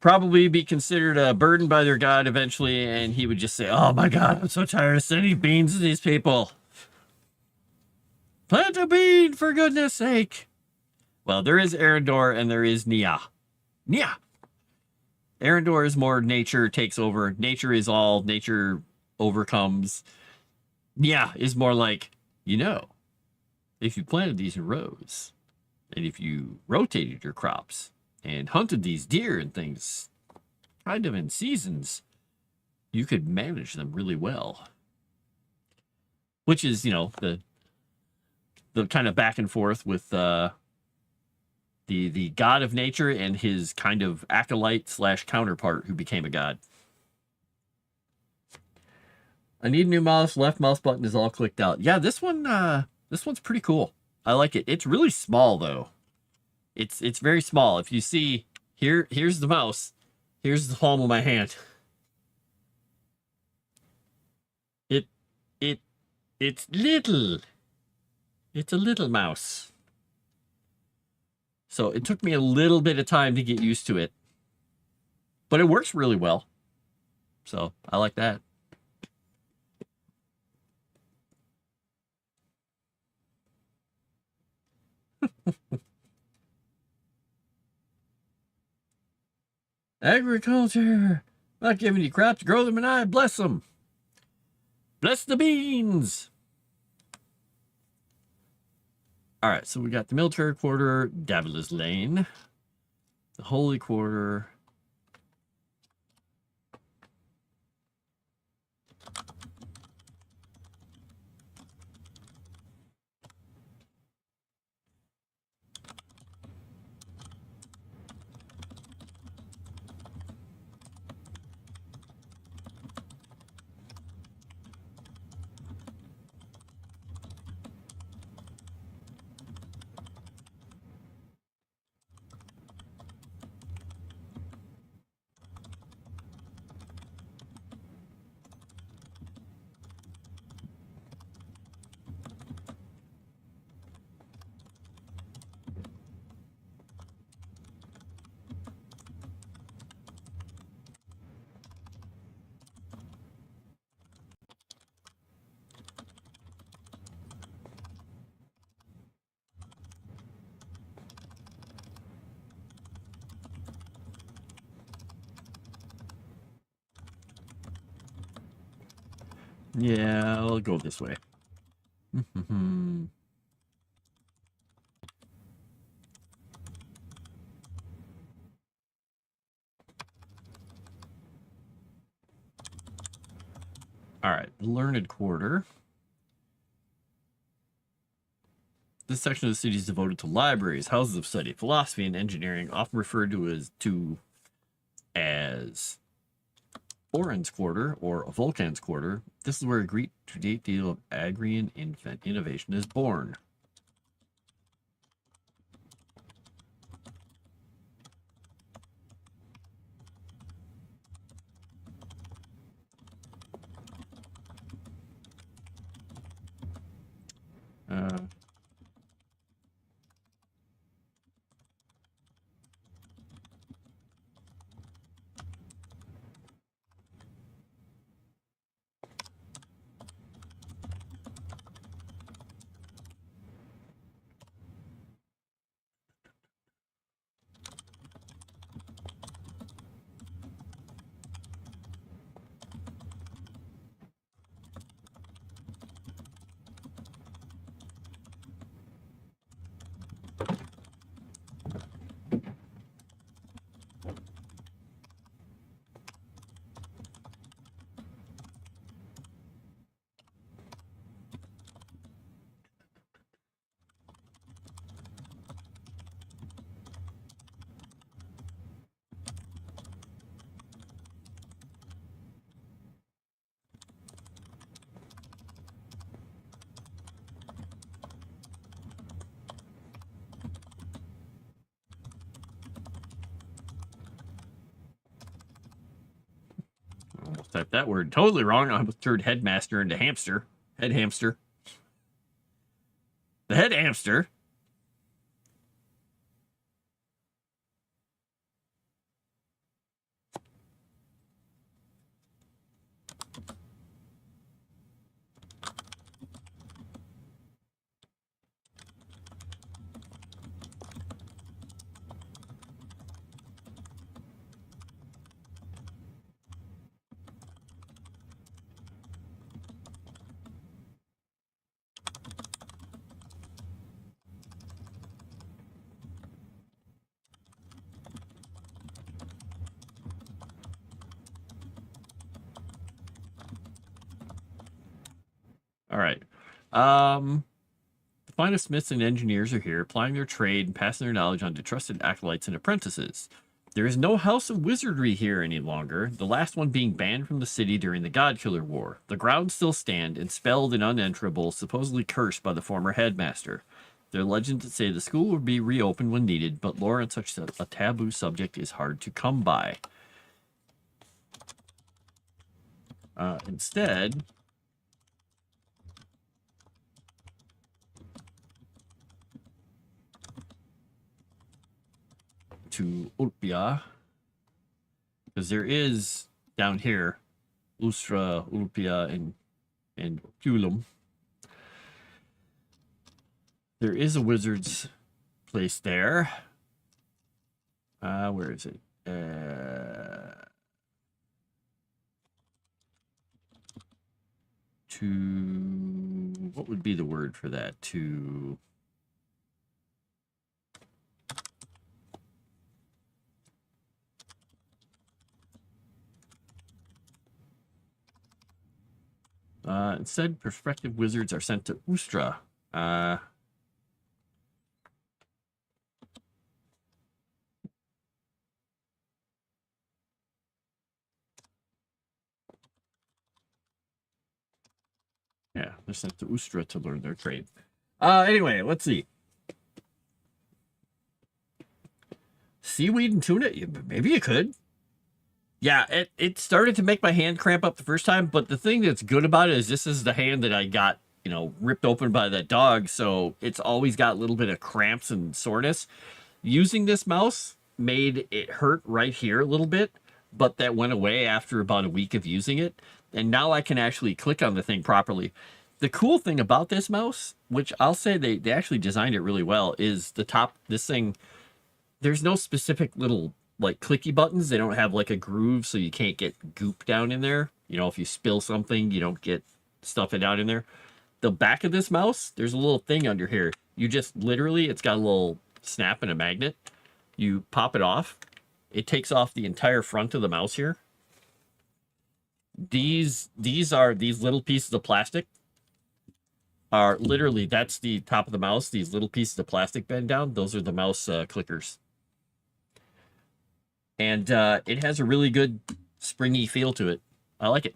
probably be considered a burden by their god eventually, and he would just say, oh my god, I'm so tired of sending beans to these people. Plant a bean, for goodness sake. Well, there is Arendor and there is Nia. Nia! Arendor is more nature takes over. Nature is all. Nature overcomes. Nia is more like, you know, if you planted these in rows, and if you rotated your crops, and hunted these deer and things kind of in seasons, you could manage them really well. Which is, you know, the kind of back and forth with the god of nature and his kind of acolyte slash counterpart who became a god. I need a new mouse. Left mouse button is all clicked out. Yeah, this one's pretty cool. I like it. It's really small though. It's very small. If you see here's the mouse. Here's the palm of my hand. It's little. It's a little mouse. So it took me a little bit of time to get used to it. But it works really well. So I like that. Agriculture. Not giving you crops, grow them, and I bless them. Bless the beans. All right, so we got the military quarter, Davila's Lane, the holy quarter. Yeah, I'll go this way. All right, the learned quarter. This section of the city is devoted to libraries, houses of study, philosophy, and engineering, often referred to as Oren's Quarter or Vulcan's Quarter. This is where a great deal of agrarian innovation is born. typed that word totally wrong. I almost turned headmaster into hamster. Head hamster. The head hamster. All right. The finest smiths and engineers are here, applying their trade and passing their knowledge on to trusted acolytes and apprentices. There is no house of wizardry here any longer, the last one being banned from the city during the Godkiller War. The grounds still stand, enspelled and unenterable, supposedly cursed by the former headmaster. There are legends that say the school will be reopened when needed, but lore on such a taboo subject is hard to come by. Instead, to Ulpia, because there is down here Ustra, Ulpia, and Pulum. There is a wizard's place there. Where is it? What would be the word for that? Instead, prospective wizards are sent to Ustra. Yeah, they're sent to Ustra to learn their trade. Anyway, let's see. Seaweed and tuna? Maybe you could. Yeah, it started to make my hand cramp up the first time, but the thing that's good about it is this is the hand that I got, ripped open by that dog, so it's always got a little bit of cramps and soreness. Using this mouse made it hurt right here a little bit, but that went away after about a week of using it, and now I can actually click on the thing properly. The cool thing about this mouse, which I'll say they actually designed it really well, is the top, this thing, there's no specific little like clicky buttons. They don't have like a groove, so you can't get goop down in there. If you spill something, you don't get stuff down in there. The back of this mouse, there's a little thing under here. You just literally, it's got a little snap and a magnet. You pop it off. It takes off the entire front of the mouse here. These little pieces of plastic are literally, that's the top of the mouse. These little pieces of plastic bend down. Those are the mouse clickers. And it has a really good springy feel to it. I like it.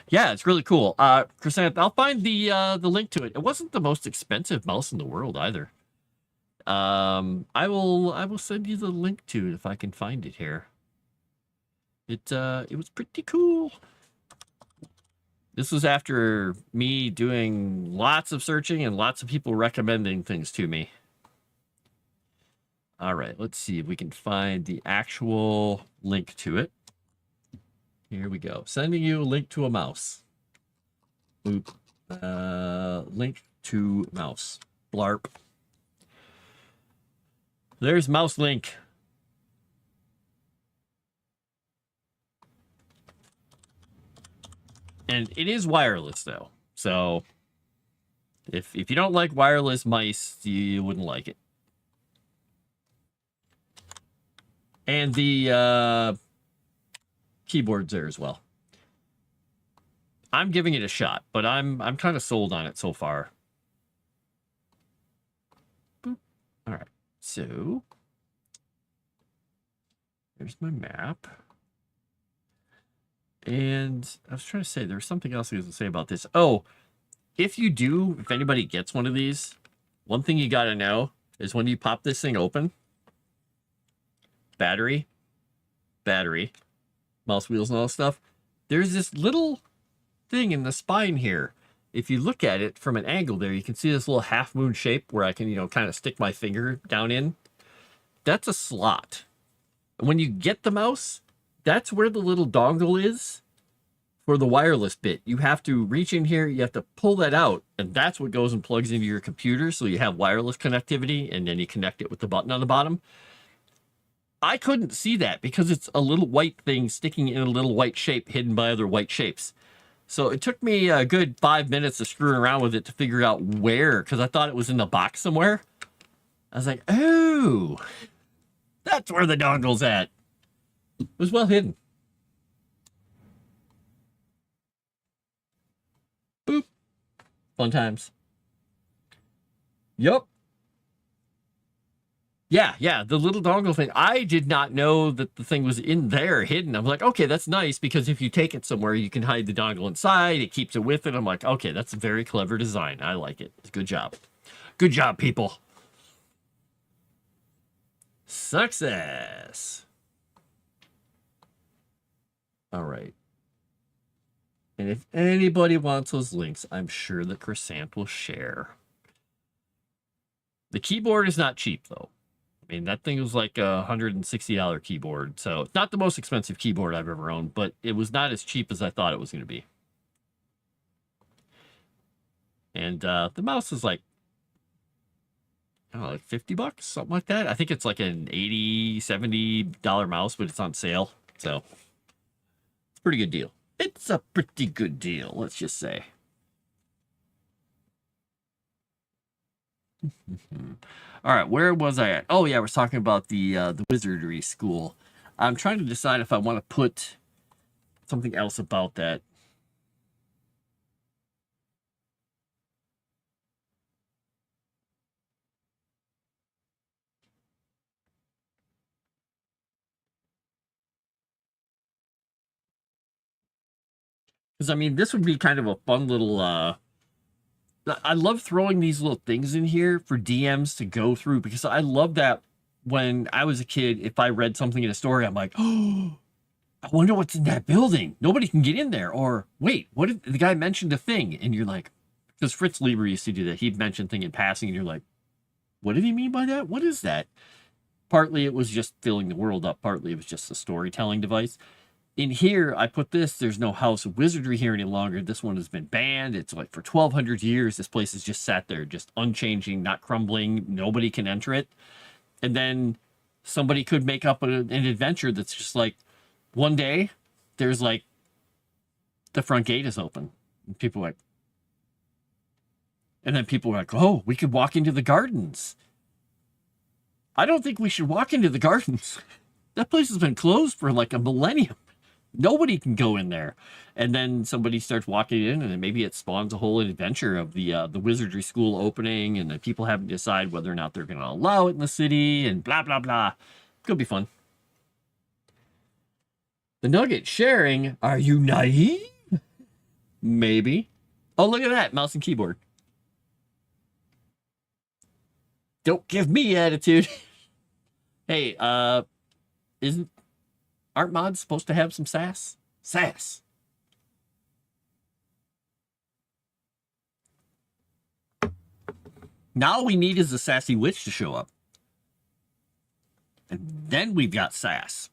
Yeah, it's really cool. Chrysanth, I'll find the link to it. It wasn't the most expensive mouse in the world either. I will send you the link to it if I can find it here. It was pretty cool. This was after me doing lots of searching and lots of people recommending things to me. All right, let's see if we can find the actual link to it. Here we go. Sending you a link to a mouse. Oop. Link to mouse. Blarp. There's mouse link. And it is wireless though. So if you don't like wireless mice, you wouldn't like it. And the keyboard's there as well. I'm giving it a shot, but I'm kind of sold on it so far. Boop. All right, so there's my map. And I was trying to say, there's something else I was going to say about this. Oh, if anybody gets one of these, one thing you got to know is when you pop this thing open, battery, mouse wheels and all that stuff, there's this little thing in the spine here. If you look at it from an angle there, you can see this little half moon shape where I can, kind of stick my finger down in. That's a slot. When you get the mouse, that's where the little dongle is for the wireless bit. You have to reach in here, you have to pull that out, and that's what goes and plugs into your computer, so you have wireless connectivity, and then you connect it with the button on the bottom. I couldn't see that because it's a little white thing sticking in a little white shape hidden by other white shapes. So it took me a good 5 minutes of screwing around with it to figure out where, because I thought it was in the box somewhere. I was like, oh, that's where the dongle's at. It was well hidden. Boop. Fun times. Yup. Yeah, the little dongle thing. I did not know that the thing was in there hidden. I'm like, okay, that's nice, because if you take it somewhere, you can hide the dongle inside. It keeps it with it. I'm like, okay, that's a very clever design. I like it. Good job. Good job, people. Success. All right. And if anybody wants those links, I'm sure that Crescent will share. The keyboard is not cheap, though. I mean, that thing was like a $160 keyboard. So it's not the most expensive keyboard I've ever owned, but it was not as cheap as I thought it was going to be. And the mouse is like, I don't know, like $50, something like that. I think it's like an $80, $70 mouse, but it's on sale. So it's a pretty good deal. It's a pretty good deal, let's just say. All right, where was I at? Oh yeah, we're talking about the wizardry school. I'm trying to decide if I want to put something else about that. Because I mean, this would be kind of a fun little I love throwing these little things in here for DMs to go through, because I love that when I was a kid, if I read something in a story, I'm like, oh, I wonder what's in that building. Nobody can get in there. Or wait, what if the guy mentioned a thing? And you're like, because Fritz Lieber used to do that. He'd mention thing in passing, and you're like, what did he mean by that? What is that? Partly it was just filling the world up. Partly it was just a storytelling device. In here, I put this. There's no House of Wizardry here any longer. This one has been banned. It's like for 1,200 years, this place has just sat there, just unchanging, not crumbling. Nobody can enter it. And then somebody could make up an adventure that's just like, one day, there's like, the front gate is open. And people are like, and then people are like, oh, we could walk into the gardens. I don't think we should walk into the gardens. That place has been closed for like a millennium. Nobody can go in there. And then somebody starts walking in, and then maybe it spawns a whole adventure of the wizardry school opening, and the people having to decide whether or not they're going to allow it in the city, and blah, blah, blah. Could be fun. The Nugget sharing. Are you naive? Maybe. Oh, look at that. Mouse and keyboard. Don't give me attitude. Hey, aren't mods supposed to have some sass? Sass. Now all we need is the sassy witch to show up. And then we've got sass.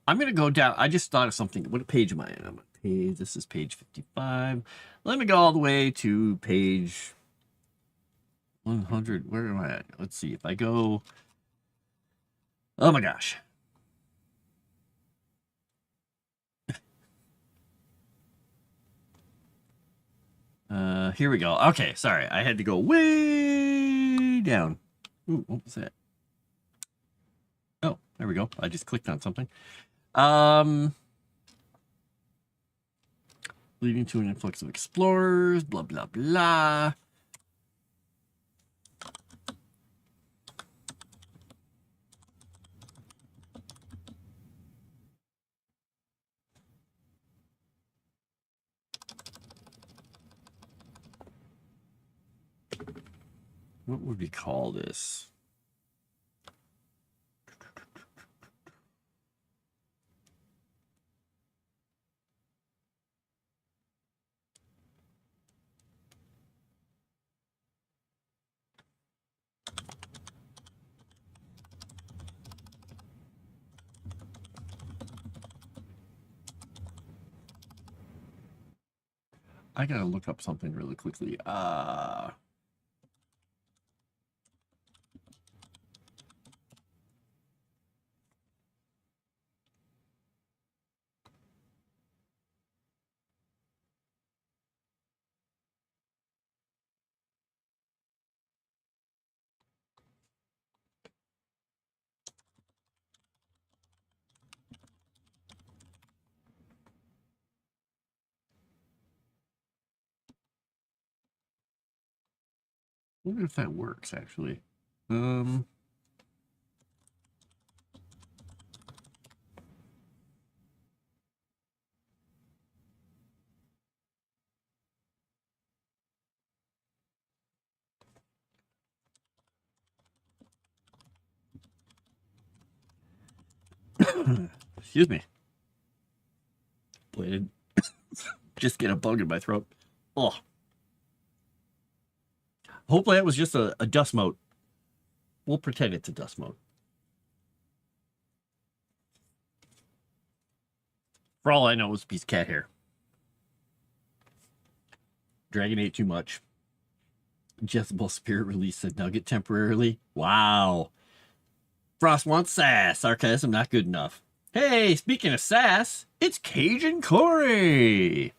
I'm going to go down. I just thought of something. What page am I in? I'm on page. This is page 55. Let me go all the way to page 100. Where am I at? Let's see. If I go. Oh my gosh. Here we go. Okay, sorry. I had to go way down. Ooh, what was that? Oh, there we go. I just clicked on something. Leading to an influx of explorers, blah, blah, blah. What would we call this? I gotta look up something really quickly. I wonder if that works actually. Excuse me. Boy, I did just get a bug in my throat. Oh. Hopefully that was just a dust mote. We'll pretend it's a dust mote. For all I know, it was a piece of cat hair. Dragon ate too much. Jezebel's spirit released a nugget temporarily. Wow. Frost wants sass. Sarcasm not good enough. Hey, speaking of sass, it's Cajun Corey.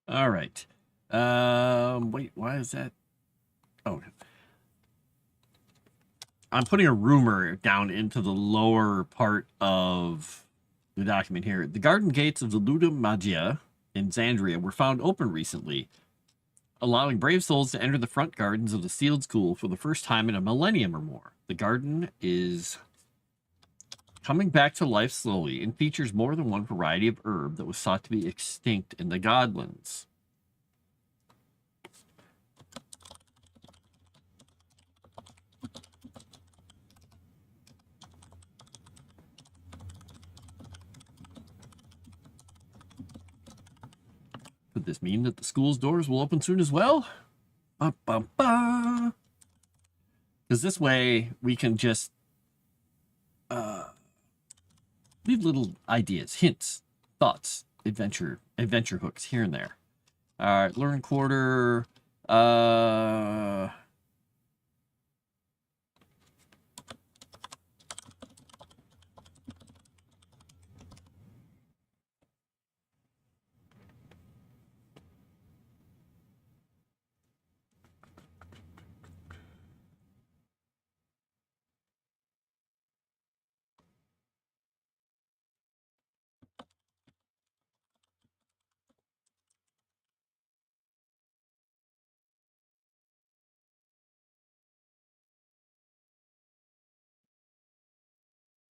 All right. Wait, why is that? Oh, I'm putting a rumor down into the lower part of the document here. The garden gates of the Luda Magia in Xandria were found open recently, allowing brave souls to enter the front gardens of the sealed school for the first time in a millennium or more. The garden is coming back to life slowly and features more than one variety of herb that was thought to be extinct in the Godlands. Could this mean that the school's doors will open soon as well? Because this way we can just leave little ideas, hints, thoughts, adventure hooks here and there. All right, learn quarter.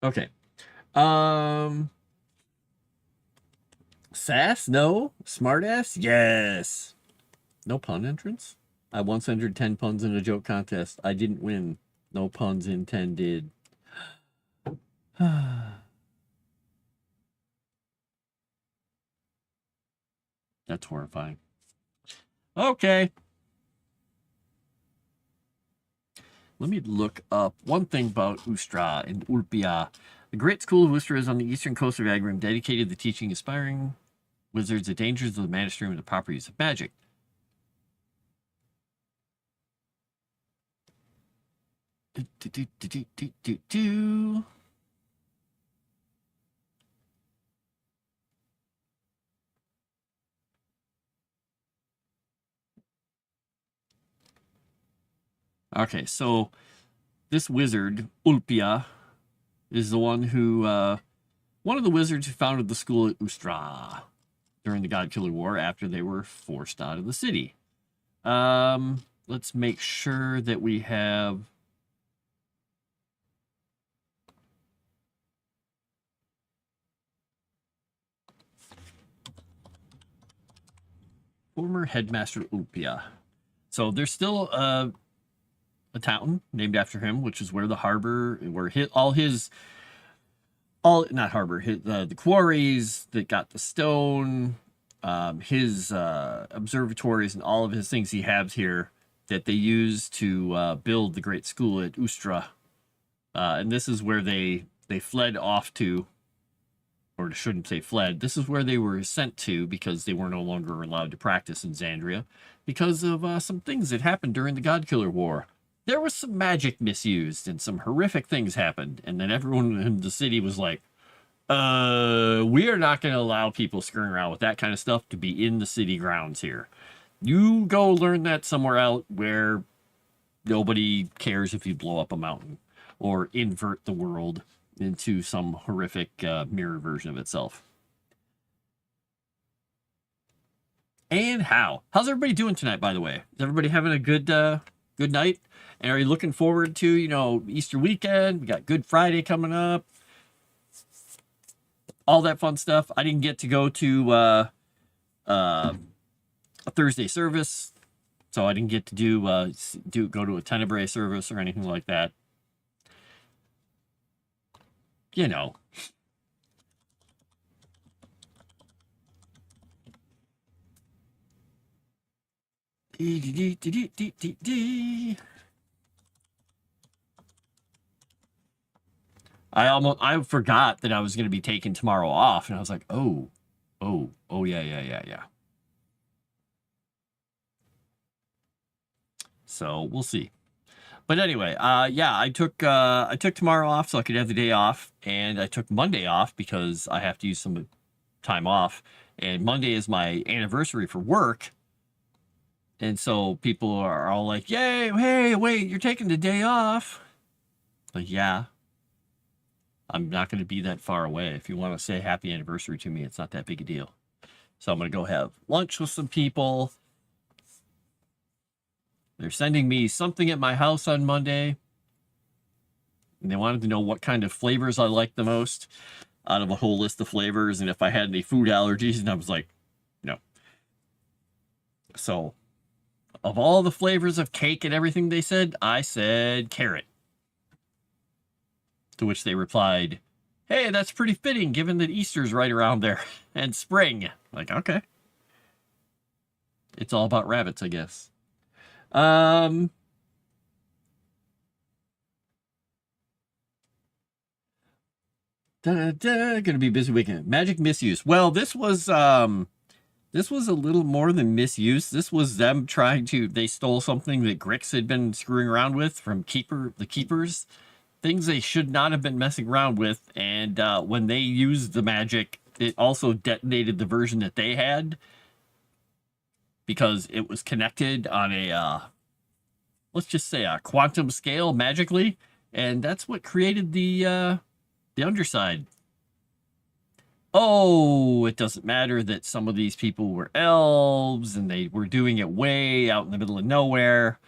Okay. Sass? No. Smartass? Yes. No pun entrance? I once entered 10 puns in a joke contest. I didn't win. No puns intended. That's horrifying. Okay. Let me look up one thing about Ustra and Ulpia. The great school of Ustra is on the eastern coast of Agrim, dedicated to teaching aspiring wizards the dangers of the mana stream and the proper use of magic. Do, do, do, do, do, do, do. Okay, so this wizard, Ulpia, is the one who, one of the wizards who founded the school at Ustra during the God Killer War after they were forced out of the city. Let's make sure that we have... Former Headmaster Ulpia. So there's still a town named after him, which is where the harbor, where not harbor, the quarries that got the stone, his observatories and all of his things he has here that they use to build the great school at Ustra. And this is where they fled off to, or shouldn't say fled. This is where they were sent to because they were no longer allowed to practice in Xandria because of some things that happened during the God Killer War. There was some magic misused and some horrific things happened. And then everyone in the city was like, we are not going to allow people screwing around with that kind of stuff to be in the city grounds here. You go learn that somewhere out where nobody cares if you blow up a mountain or invert the world into some horrific mirror version of itself. And how's everybody doing tonight, by the way? Is everybody having a good night? And are you looking forward to, Easter weekend? We got Good Friday coming up. All that fun stuff. I didn't get to go to a Thursday service, so I didn't get to go to a Tenebrae service or anything like that. You know. I forgot that I was going to be taking tomorrow off, and I was like, oh, yeah. So we'll see. But anyway, yeah, I took tomorrow off so I could have the day off, and I took Monday off because I have to use some time off. And Monday is my anniversary for work, and so people are all like, "Yay! Hey, wait, you're taking the day off?" Like, yeah, I'm not going to be that far away. If you want to say happy anniversary to me, it's not that big a deal. So I'm going to go have lunch with some people. They're sending me something at my house on Monday. And they wanted to know what kind of flavors I like the most out of a whole list of flavors and if I had any food allergies. And I was like, no. So of all the flavors of cake and everything they said, I said carrot. To which they replied, hey, that's pretty fitting given that Easter's right around there and spring. Like, okay. It's all about rabbits, I guess. Gonna be a busy weekend. Magic misuse. Well, this was a little more than misuse. This was them they stole something that Grix had been screwing around with from the Keepers. Things they should not have been messing around with. And when they used the magic, it also detonated the version that they had. Because it was connected on a, let's just say a quantum scale magically. And that's what created the underside. Oh, it doesn't matter that some of these people were elves and they were doing it way out in the middle of nowhere.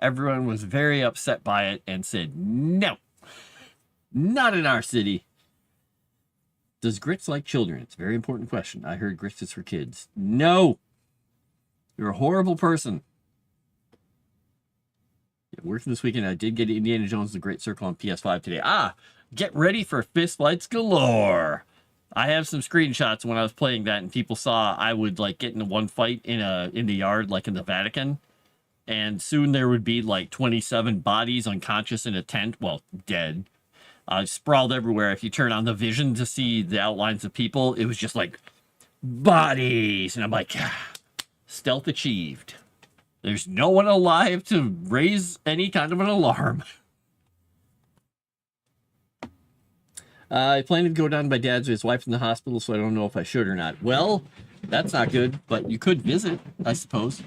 Everyone was very upset by it and said, no, not in our city. Does Grits like children? It's a very important question. I heard Grits is for kids. No. You're a horrible person. Yeah, working this weekend, I did get Indiana Jones The Great Circle on PS5 today. Get ready for fist fights galore. I have some screenshots when I was playing that, and people saw I would like get into one fight in the yard, like in the Vatican, and soon there would be like 27 bodies unconscious in a tent, well, dead, sprawled everywhere. If you turn on the vision to see the outlines of people, it was just like bodies, and I'm like, stealth achieved. There's no one alive to raise any kind of an alarm. I plan to go down to my dad's. His wife's in the hospital, so I don't know if I should or not. Well, that's not good, but you could visit, I suppose.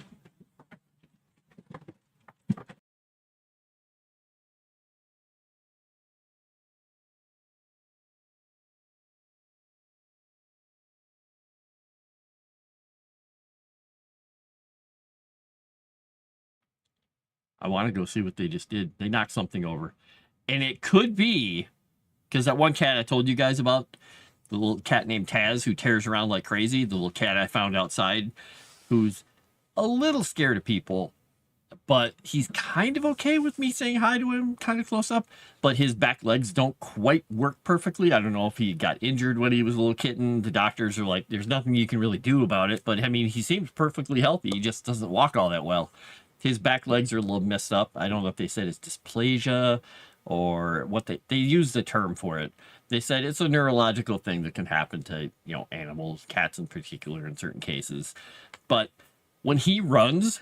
I want to go see what they just did. They knocked something over. And it could be because that one cat I told you guys about, the little cat named Taz who tears around like crazy, the little cat I found outside who's a little scared of people, but he's kind of okay with me saying hi to him kind of close up, but his back legs don't quite work perfectly. I don't know if he got injured when he was a little kitten. The doctors are like, there's nothing you can really do about it, but I mean, he seems perfectly healthy. He just doesn't walk all that well. His back legs are a little messed up. I don't know if they said it's dysplasia or what they use the term for it. They said it's a neurological thing that can happen to, animals, cats in particular in certain cases. But when he runs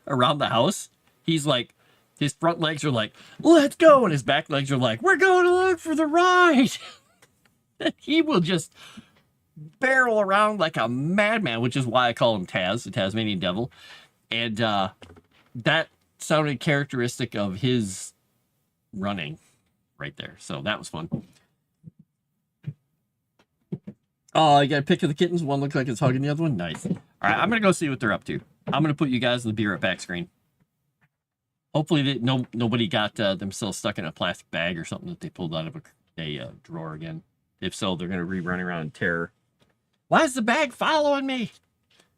around the house, he's like, his front legs are like, let's go. And his back legs are like, we're going along for the ride. He will just barrel around like a madman, which is why I call him Taz, the Tasmanian devil. And that sounded characteristic of his running right there. So that was fun. Oh, you got a pic of the kittens? One looks like it's hugging the other one. Nice. All right, I'm going to go see what they're up to. I'm going to put you guys on the Be Right Back screen. Hopefully nobody got themselves stuck in a plastic bag or something that they pulled out of a drawer again. If so, they're going to be running around in terror. Why is the bag following me?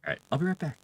All right, I'll be right back.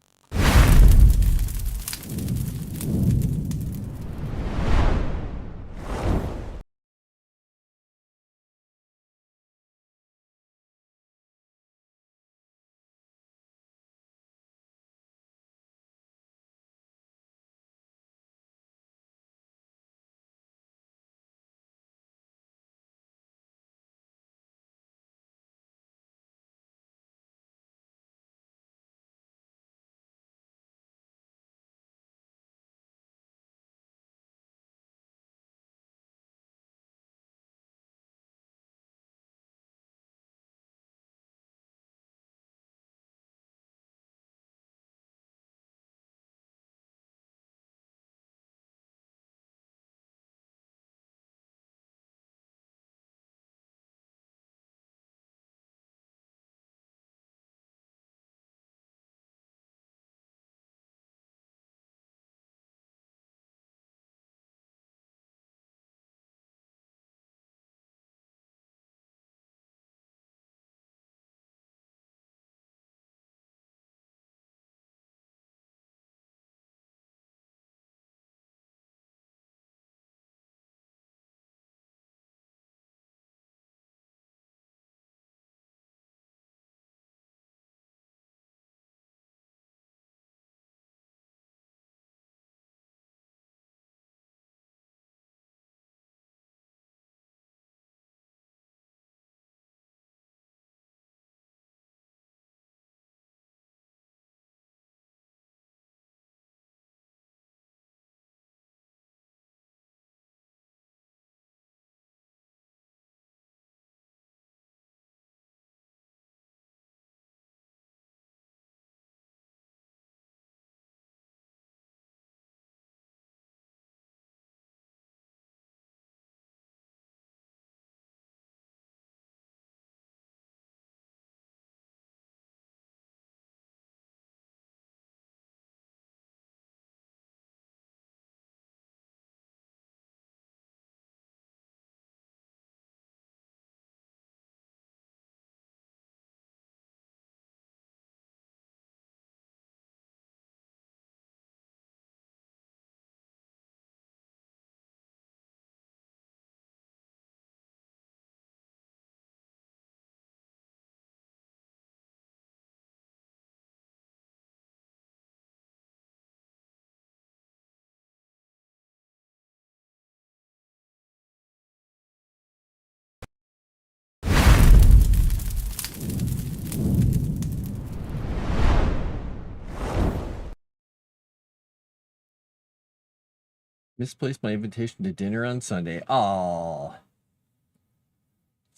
Misplaced my invitation to dinner on Sunday. Oh,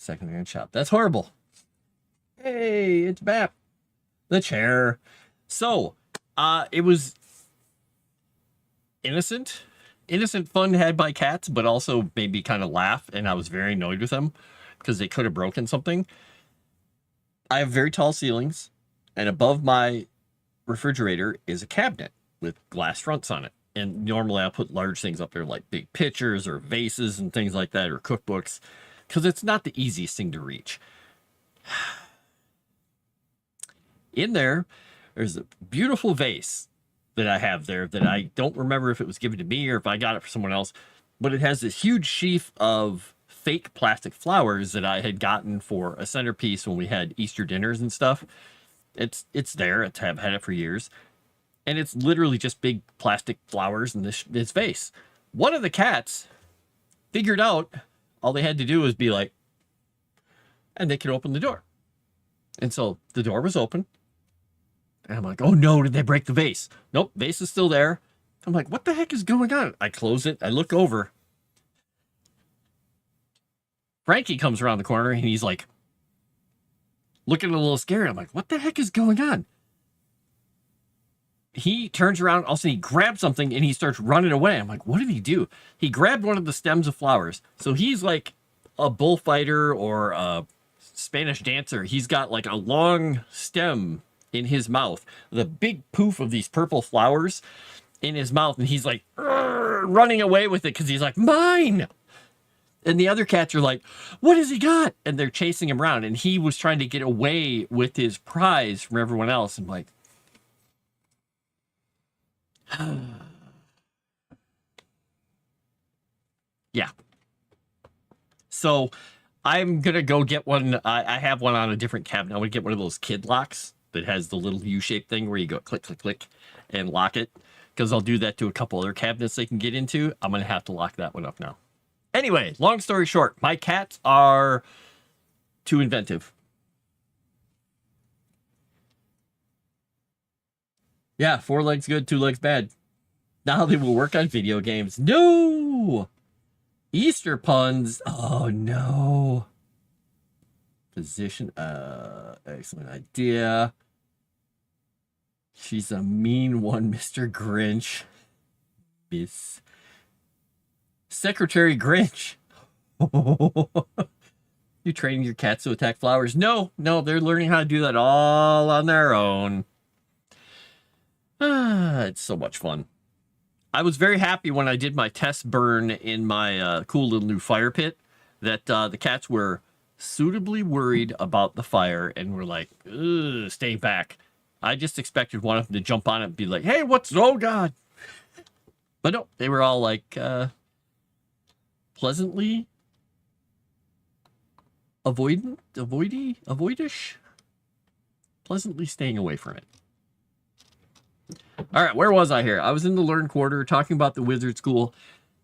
Secondhand shop. That's horrible. Hey, it's Bap. The chair. So, it was innocent fun had by cats, but also made me kind of laugh, and I was very annoyed with them because they could have broken something. I have very tall ceilings, and above my refrigerator is a cabinet with glass fronts on it. And normally I'll put large things up there like big pictures or vases and things like that, or cookbooks, because it's not the easiest thing to reach. In there's a beautiful vase that I have there that I don't remember if it was given to me or if I got it for someone else, but it has this huge sheaf of fake plastic flowers that I had gotten for a centerpiece when we had Easter dinners and stuff. It's there. I've had it for years. And it's literally just big plastic flowers in this vase. One of the cats figured out all they had to do was be like, and they could open the door. And so the door was open. And I'm like, oh no, did they break the vase? Nope, vase is still there. I'm like, what the heck is going on? I close it. I look over. Frankie comes around the corner and he's like, looking a little scared. I'm like, what the heck is going on? He turns around, all of a sudden he grabs something and he starts running away. I'm like, what did he do? He grabbed one of the stems of flowers. So he's like a bullfighter or a Spanish dancer. He's got like a long stem in his mouth, the big poof of these purple flowers in his mouth. And he's like running away with it because he's like, mine. And the other cats are like, what has he got? And they're chasing him around. And he was trying to get away with his prize from everyone else. I'm like, yeah. So I'm going to go get one. I have one on a different cabinet. I would get one of those kid locks that has the little U-shaped thing where you go click, click, click and lock it. Because I'll do that to a couple other cabinets they can get into. I'm going to have to lock that one up now. Anyway, long story short, my cats are too inventive. Yeah, 4 legs good, 2 legs bad. Now they will work on video games. No! Easter puns. Oh, no. Position. Excellent idea. She's a mean one, Mr. Grinch. Miss Secretary Grinch. You training your cats to attack flowers? No, they're learning how to do that all on their own. It's so much fun. I was very happy when I did my test burn in my cool little new fire pit that the cats were suitably worried about the fire and were like, ugh, stay back. I just expected one of them to jump on it and be like, hey, oh God. But no, they were all like pleasantly avoidish, pleasantly staying away from it. All right, where was I here? I was in the Learn Quarter talking about the Wizard School.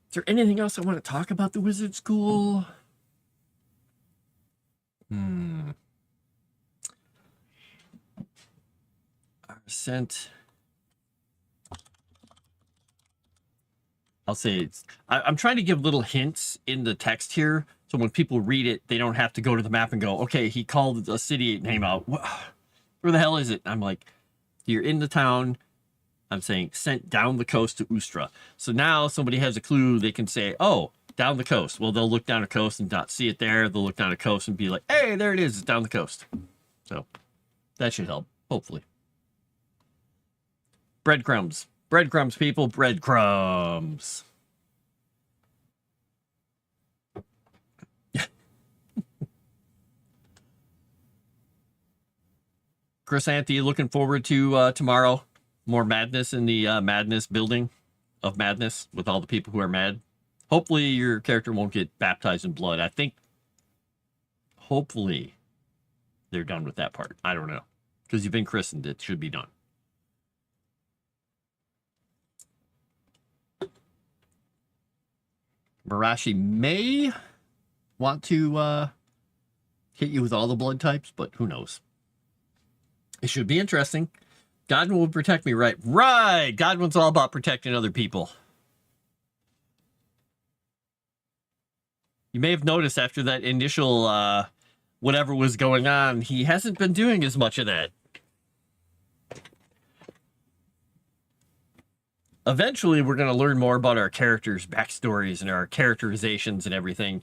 Is there anything else I want to talk about the Wizard School? Sent. I'll say it's. I'm trying to give little hints in the text here, so when people read it, they don't have to go to the map and go, "Okay, he called a city name out. Where the hell is it?" I'm like, "You're in the town." I'm saying sent down the coast to Ustra. So now somebody has a clue. They can say, "Oh, down the coast." Well, they'll look down the coast and not see it there. They'll look down the coast and be like, "Hey, there it is. It's down the coast." So that should help, hopefully. Breadcrumbs. Breadcrumbs, people. Breadcrumbs. Chrysanthi, looking forward to tomorrow. More madness in the madness building of madness with all the people who are mad. Hopefully your character won't get baptized in blood. I think hopefully they're done with that part. I don't know. Because you've been christened. It should be done. Marashi may want to hit you with all the blood types, but who knows? It should be interesting. Godwin will protect me, right? Right! Godwin's all about protecting other people. You may have noticed after that initial whatever was going on, he hasn't been doing as much of that. Eventually, we're going to learn more about our characters' backstories and our characterizations and everything.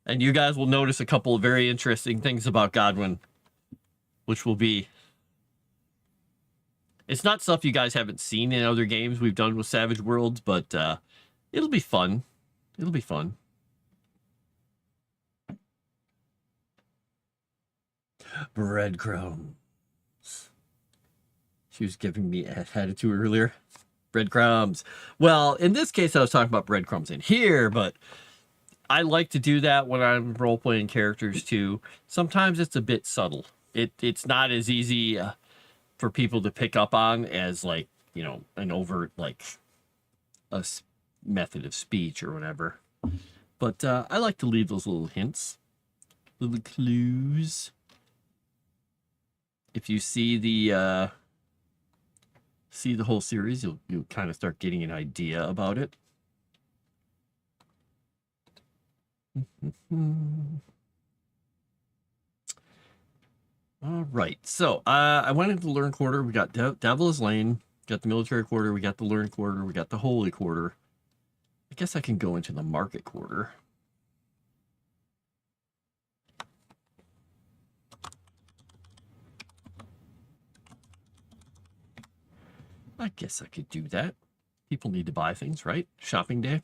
And you guys will notice a couple of very interesting things about Godwin, which will be... It's not stuff you guys haven't seen in other games we've done with Savage Worlds, but it'll be fun. It'll be fun. Breadcrumbs. She was giving me an attitude earlier. Breadcrumbs. Well, in this case, I was talking about breadcrumbs in here, but I like to do that when I'm role-playing characters, too. Sometimes it's a bit subtle. It's not as easy for people to pick up on as, like, you know, an overt, like, method of speech or whatever. But I like to leave those little hints, little clues. If you see the whole series, you'll kind of start getting an idea about it. All right, so I went into the Learn Quarter. We got Devil's Lane, got the Military Quarter, we got the Learn Quarter, we got the Holy Quarter. I guess I can go into the Market Quarter. I guess I could do that. People need to buy things, right? Shopping day.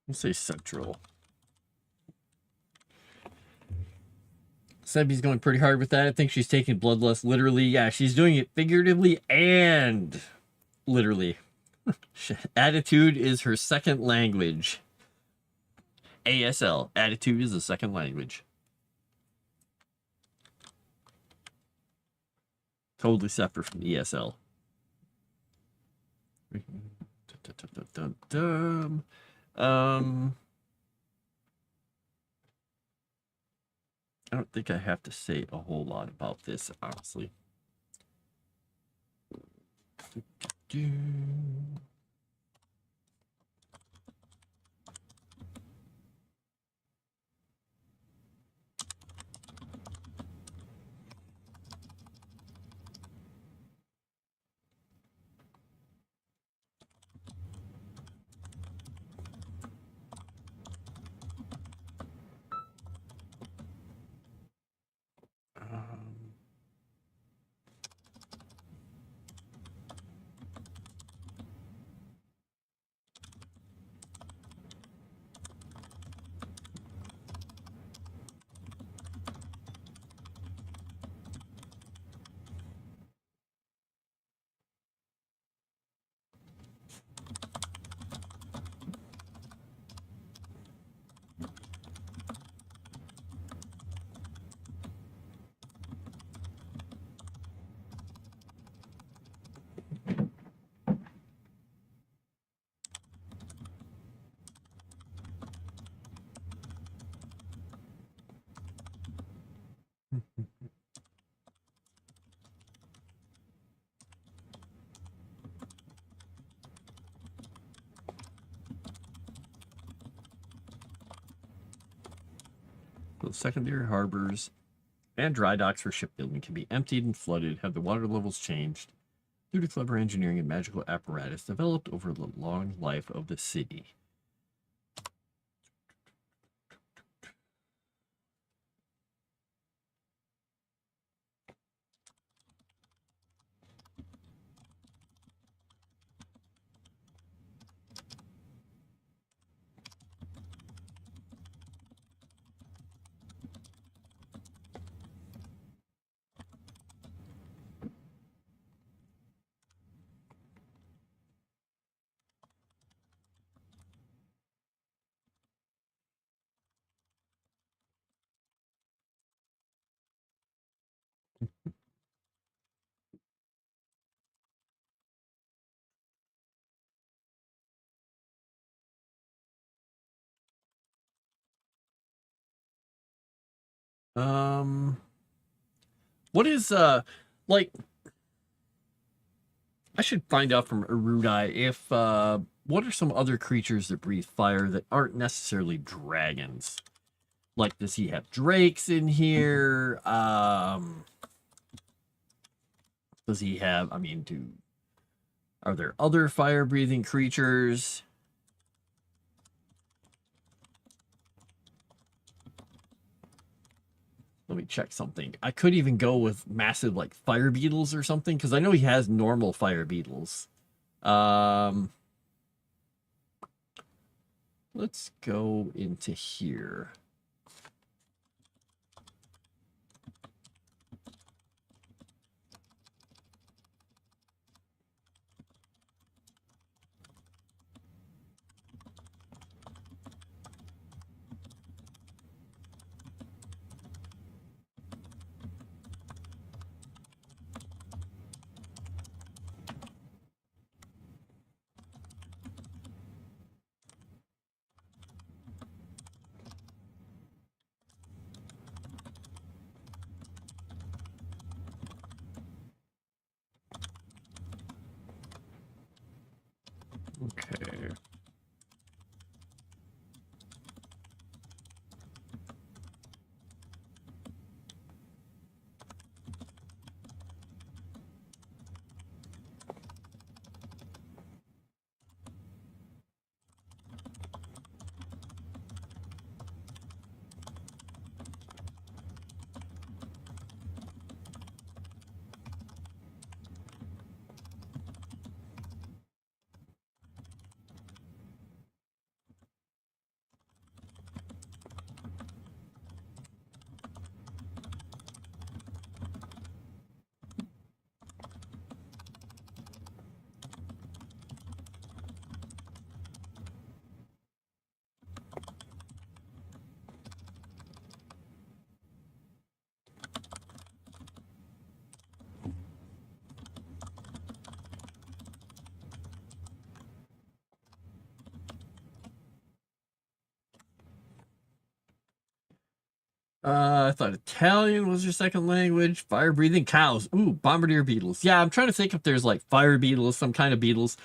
We'll say Central. Sebby's going pretty hard with that. I think she's taking Bloodlust literally. Yeah, she's doing it figuratively and literally. Attitude is her second language. ASL. Attitude is a second language. Totally separate from ESL. I don't think I have to say a whole lot about this, honestly. Both secondary harbors and dry docks for shipbuilding can be emptied and flooded, have the water levels changed due to clever engineering and magical apparatus developed over the long life of the city. Um, what is like? I should find out from Erudai if what are some other creatures that breathe fire that aren't necessarily dragons? Like, does he have drakes in here? Does he have? I mean, are there other fire breathing creatures? Let me check something. I could even go with massive like fire beetles or something because I know he has normal fire beetles. Um, let's go into here. Okay. I thought Italian was your second language. Fire breathing cows. Ooh, bombardier beetles. Yeah, I'm trying to think if there's like fire beetles, some kind of beetles,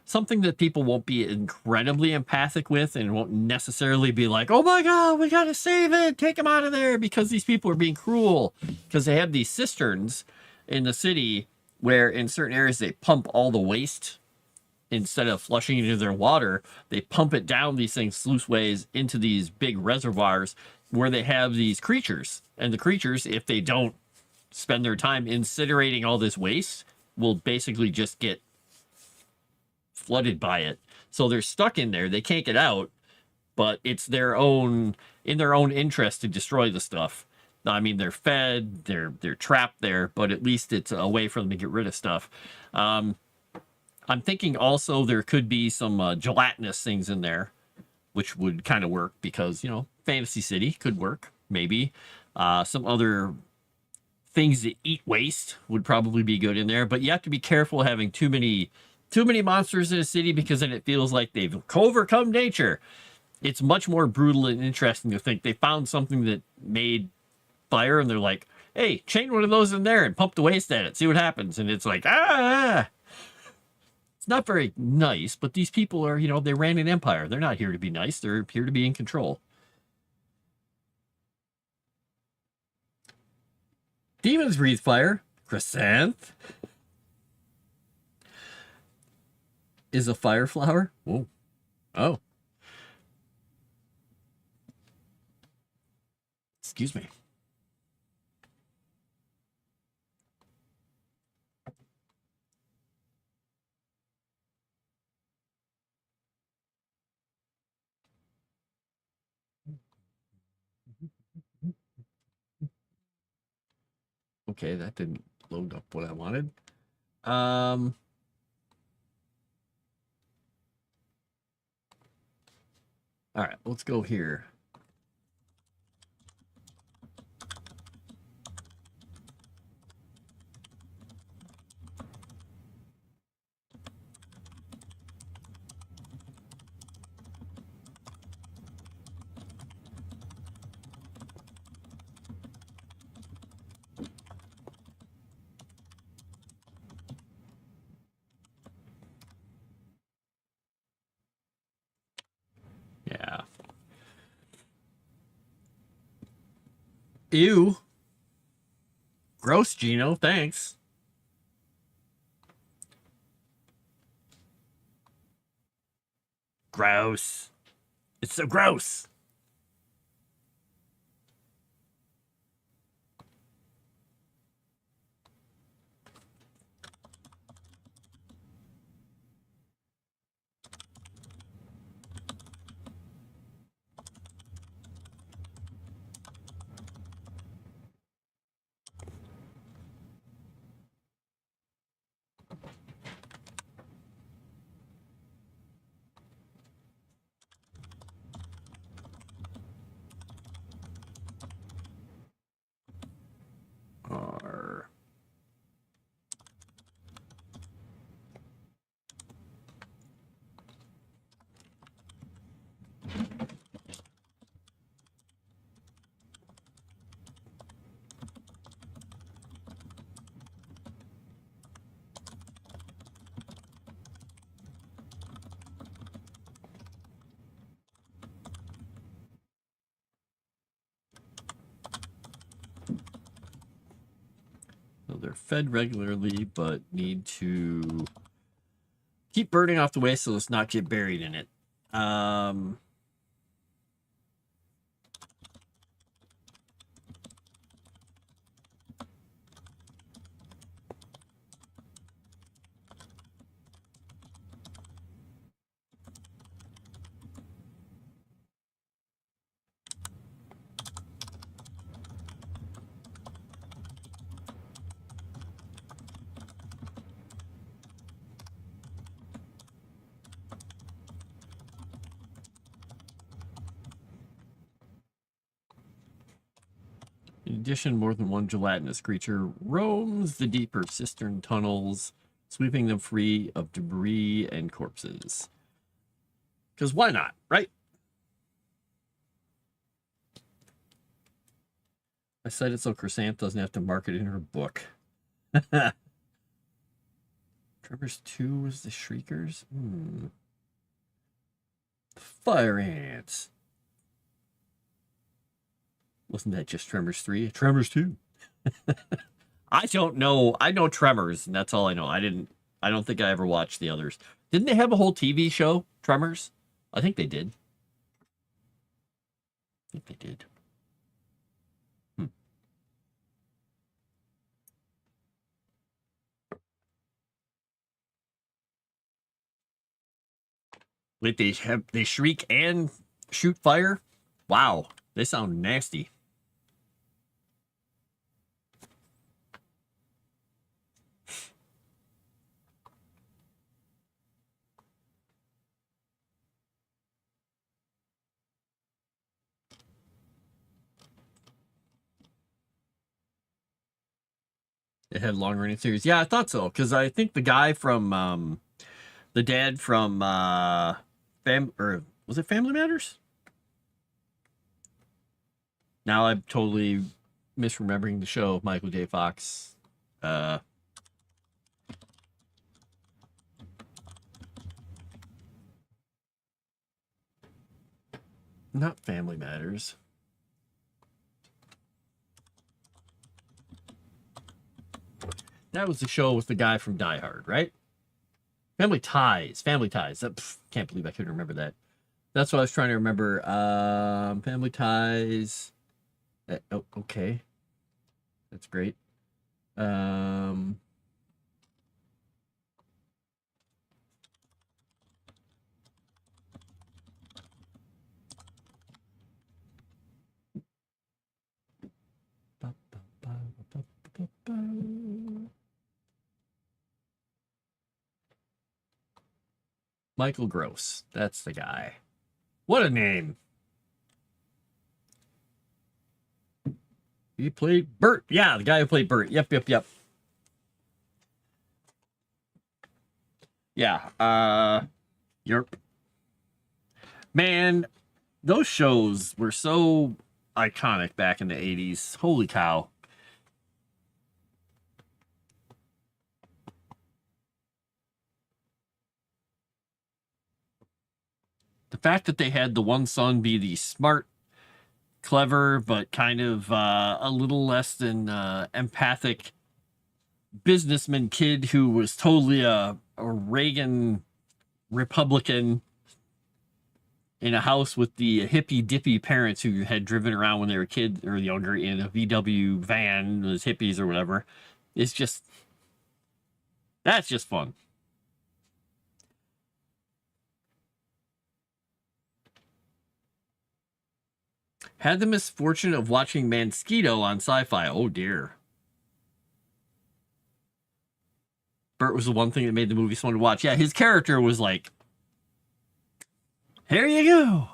something that people won't be incredibly empathic with and won't necessarily be like, oh my God, we got to save it. Take them out of there because these people are being cruel. Because they have these cisterns in the city where in certain areas they pump all the waste instead of flushing it into their water, they pump it down these things sluice ways into these big reservoirs where they have these creatures. And the creatures, if they don't spend their time incinerating all this waste, will basically just get flooded by it. So they're stuck in there. They can't get out, but it's in their own interest to destroy the stuff. I mean, they're fed, they're trapped there, but at least it's a way for them to get rid of stuff. I'm thinking also there could be some gelatinous things in there, which would kind of work because, Fantasy City could work, maybe. Some other things that eat waste would probably be good in there, but you have to be careful having too many monsters in a city because then it feels like they've overcome nature. It's much more brutal and interesting to think they found something that made fire and they're like, hey, chain one of those in there and pump the waste at it, see what happens. And it's like, it's not very nice, but these people are, they ran an empire. They're not here to be nice. They're here to be in control. Demons breathe fire. Chrysanth is a fire flower. Whoa. Oh. Excuse me. Okay, that didn't load up what I wanted. All right, let's go here. Ew. Gross, Gino. Thanks. Gross. It's so gross. Arr. So they're fed regularly, but need to keep burning off the waste so let's not get buried in it. In addition, more than one gelatinous creature roams the deeper cistern tunnels, sweeping them free of debris and corpses. Because why not, right? I said it so Chrysanth doesn't have to mark it in her book. Tremors 2 was the Shriekers? Fire ants. Wasn't that just Tremors 3? Tremors 2. I don't know. I know Tremors, and that's all I know. I don't think I ever watched the others. Didn't they have a whole TV show, Tremors? I think they did. I think they did. Wait, they shriek and shoot fire? Wow, they sound nasty. It had long running series. Yeah, I thought so, because I think the guy from the dad from was it Family Matters? Now I'm totally misremembering the show, Michael J. Fox. Not Family Matters. That was the show with the guy from Die Hard, right? Family Ties. Family Ties. Can't believe I couldn't remember that. That's what I was trying to remember. Family Ties. Oh, okay. That's great. Michael Gross. That's the guy. What a name. He played Bert. Yeah, the guy who played Bert. Yep. Yeah. Yerp. Man, those shows were so iconic back in the 80s. Holy cow. The fact that they had the one son be the smart clever, but kind of a little less than empathic businessman kid who was totally a Reagan Republican in a house with the hippy dippy parents who had driven around when they were kids or younger in a VW van, those hippies or whatever. It's just, that's just fun. Had the misfortune of watching Mansquito on Sci-Fi. Oh dear. Bert was the one thing that made the movie fun to watch. Yeah, his character was like, here you go.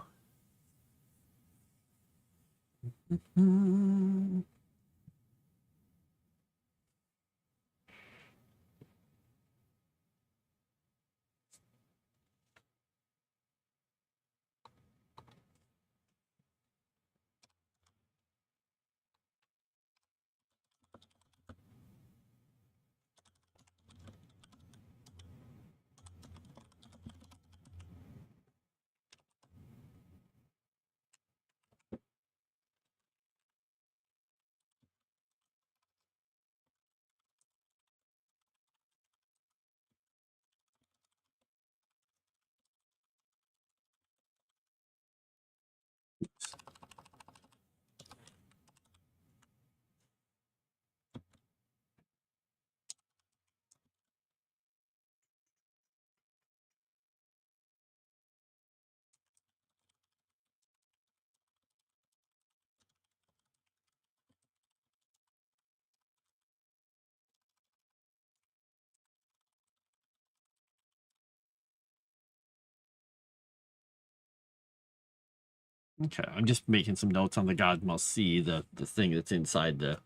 Okay, I'm just making some notes on the God Must See, the thing that's inside the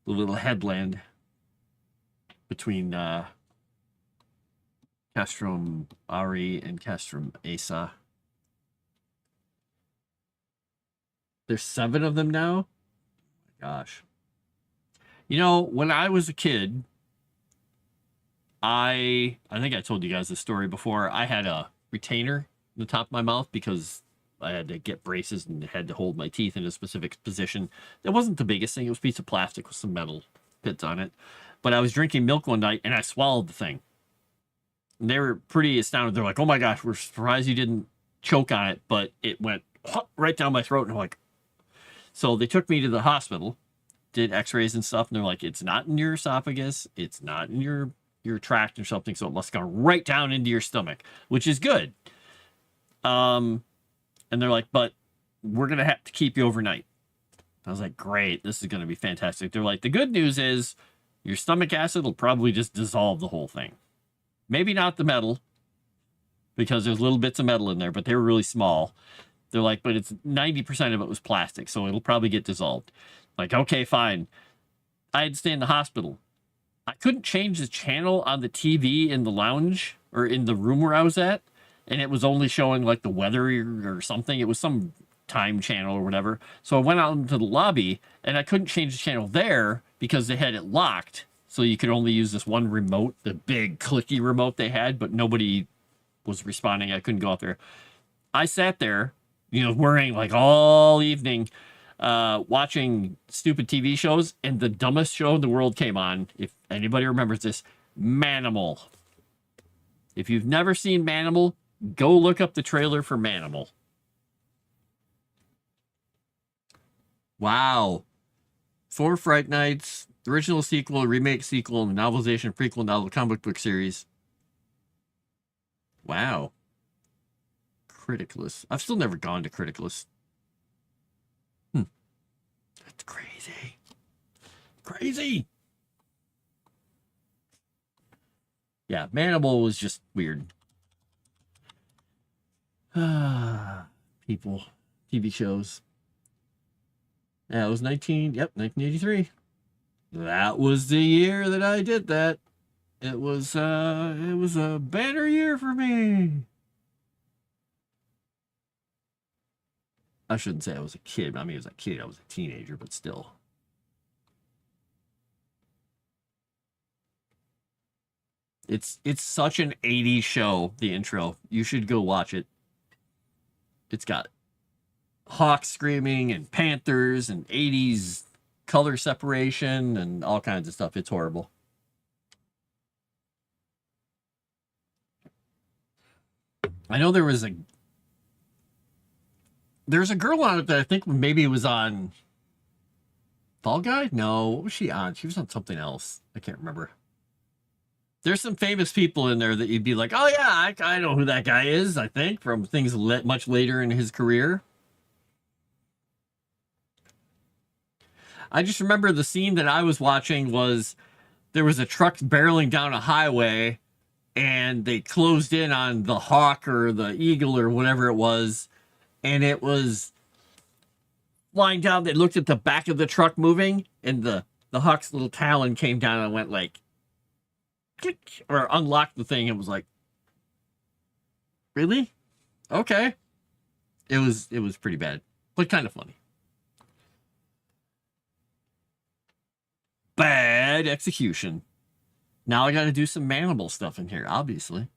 little headland between Castrum Ari and Castrum Asa. There's 7 of them now? Oh my gosh. You know, when I was a kid, I think I told you guys this story before. I had a retainer in the top of my mouth because I had to get braces and had to hold my teeth in a specific position. It wasn't the biggest thing. It was a piece of plastic with some metal pits on it. But I was drinking milk one night and I swallowed the thing. And they were pretty astounded. They're like, oh my gosh, we're surprised you didn't choke on it. But it went right down my throat. And I'm like, so they took me to the hospital, did x-rays and stuff. And they're like, it's not in your esophagus. It's not in your tract or something. So it must go right down into your stomach, which is good. And they're like, but we're going to have to keep you overnight. I was like, great, this is going to be fantastic. They're like, the good news is your stomach acid will probably just dissolve the whole thing. Maybe not the metal, because there's little bits of metal in there, but they were really small. They're like, but it's 90% of it was plastic, so it'll probably get dissolved. Like, okay, fine. I had to stay in the hospital. I couldn't change the channel on the TV in the lounge or in the room where I was at. And it was only showing like the weather or something. It was some time channel or whatever. So I went out into the lobby and I couldn't change the channel there because they had it locked. So you could only use this one remote, the big clicky remote they had, but nobody was responding. I couldn't go out there. I sat there, you know, worrying like all evening, watching stupid TV shows. And the dumbest show in the world came on. If anybody remembers this, Manimal. If you've never seen Manimal, go look up the trailer for Manimal. Wow. 4 Fright Nights, original sequel, remake sequel, and novelization prequel novel comic book series. Wow. Criticless. I've still never gone to Criticless. That's crazy. Crazy. Yeah, Manimal was just weird. People, TV shows. Yeah, it was 1983. That was the year that I did that. It was a banner year for me. I shouldn't say I was a kid. I mean, I was a kid. I was a teenager, but still. It's such an 80s show, the intro. You should go watch it. It's got hawks screaming and panthers and 80s color separation and all kinds of stuff. It's horrible. I know there's a girl on it that I think maybe it was on Fall Guy? No, what was she on? She was on something else. I can't remember. There's some famous people in there that you'd be like, oh yeah, I know who that guy is, I think, from things much later in his career. I just remember the scene that I was watching was there was a truck barreling down a highway and they closed in on the hawk or the eagle or whatever it was, and it was flying down. They looked at the back of the truck moving, and the hawk's little talon came down and went like, click, or unlocked the thing. It was like, really? Okay. It was pretty bad, but kind of funny. Bad execution. Now I got to do some Manimal stuff in here, obviously.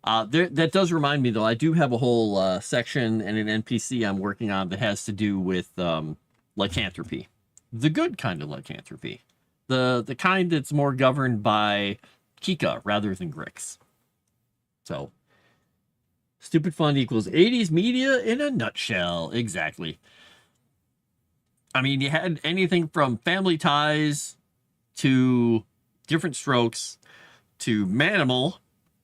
That does remind me, though, I do have a whole section and an NPC I'm working on that has to do with lycanthropy. The good kind of lycanthropy. The kind that's more governed by Kika rather than Grix. So, stupid fun equals 80s media in a nutshell. Exactly. I mean, you had anything from Family Ties to Different Strokes to Manimal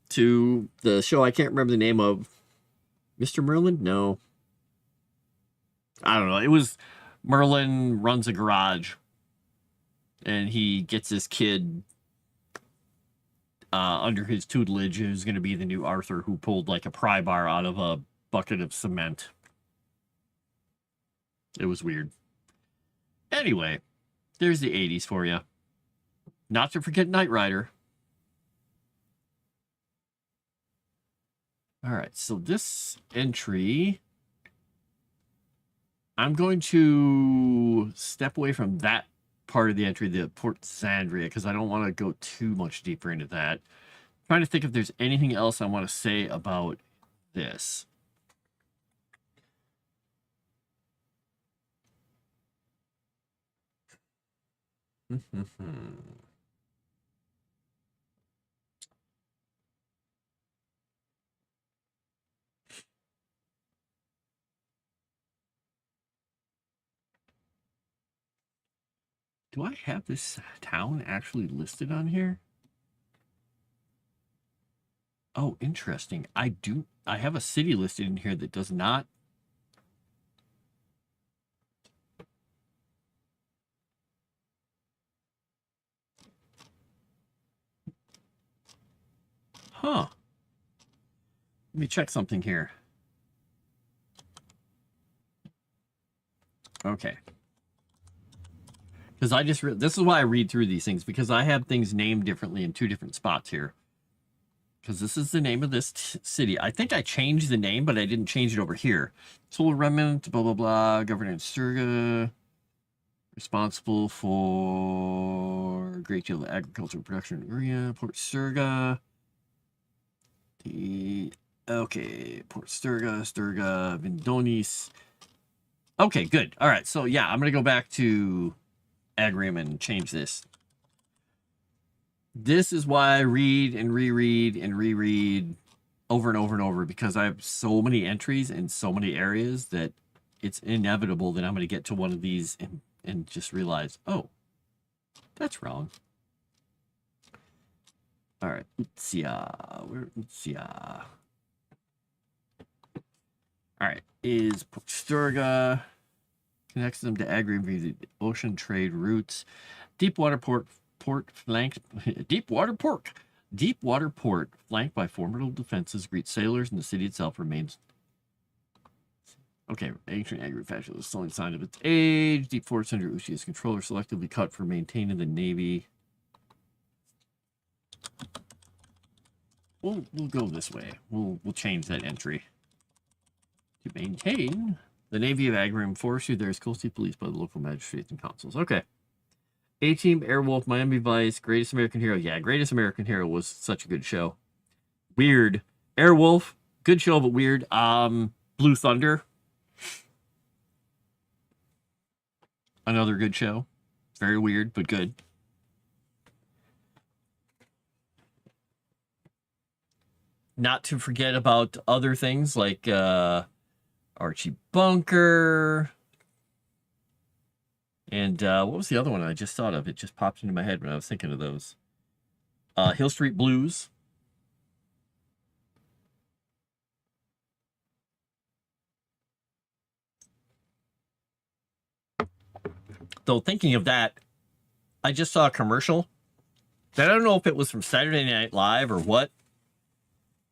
to the show I can't remember the name of. Mr. Merlin? No. I don't know. It was Merlin runs a garage and he gets this kid under his tutelage who's going to be the new Arthur, who pulled like a pry bar out of a bucket of cement. It was weird. Anyway, there's the 80s for you. Not to forget Knight Rider. All right, so this entry, I'm going to step away from that part of the entry, the Port Zandria, because I don't want to go too much deeper into that. I'm trying to think if there's anything else I want to say about this. Do I have this town actually listed on here? Oh, interesting. I do. I have a city listed in here that does not. Huh. Let me check something here. Okay. Because I just, this is why I read through these things, because I have things named differently in two different spots here. Because this is the name of this city. I think I changed the name, but I didn't change it over here. Solar Remnant, blah, blah, blah. Governor Sturga. Responsible for a great deal of agricultural production area. Port Sturga. Okay, Port Sturga, Vindonis. Okay, good. All right, so yeah, I'm going to go back to Agrium and change this. This is why I read and reread and reread over and over and over, because I have so many entries in so many areas that it's inevitable that I'm going to get to one of these and just realize, oh, that's wrong. All right, Utsya. All right, is Sturga connects them to Agrium via the ocean trade routes. Deepwater port flanked by formidable defenses greets sailors, and the city itself remains. Okay, ancient Agrium fashion is the only sign of its age. Deep forests under Uchia's control are selectively cut for maintaining the navy. We'll go this way. We'll change that entry. To maintain the Navy of Agrium, forestry there is closely policed by the local magistrates and councils. Okay. A-Team, Airwolf, Miami Vice, Greatest American Hero. Yeah, Greatest American Hero was such a good show. Weird. Airwolf, good show, but weird. Blue Thunder. Another good show. Very weird, but good. Not to forget about other things like Archie Bunker. And what was the other one I just thought of? It just popped into my head when I was thinking of those. Hill Street Blues. Though thinking of that, I just saw a commercial that I don't know if it was from Saturday Night Live or what,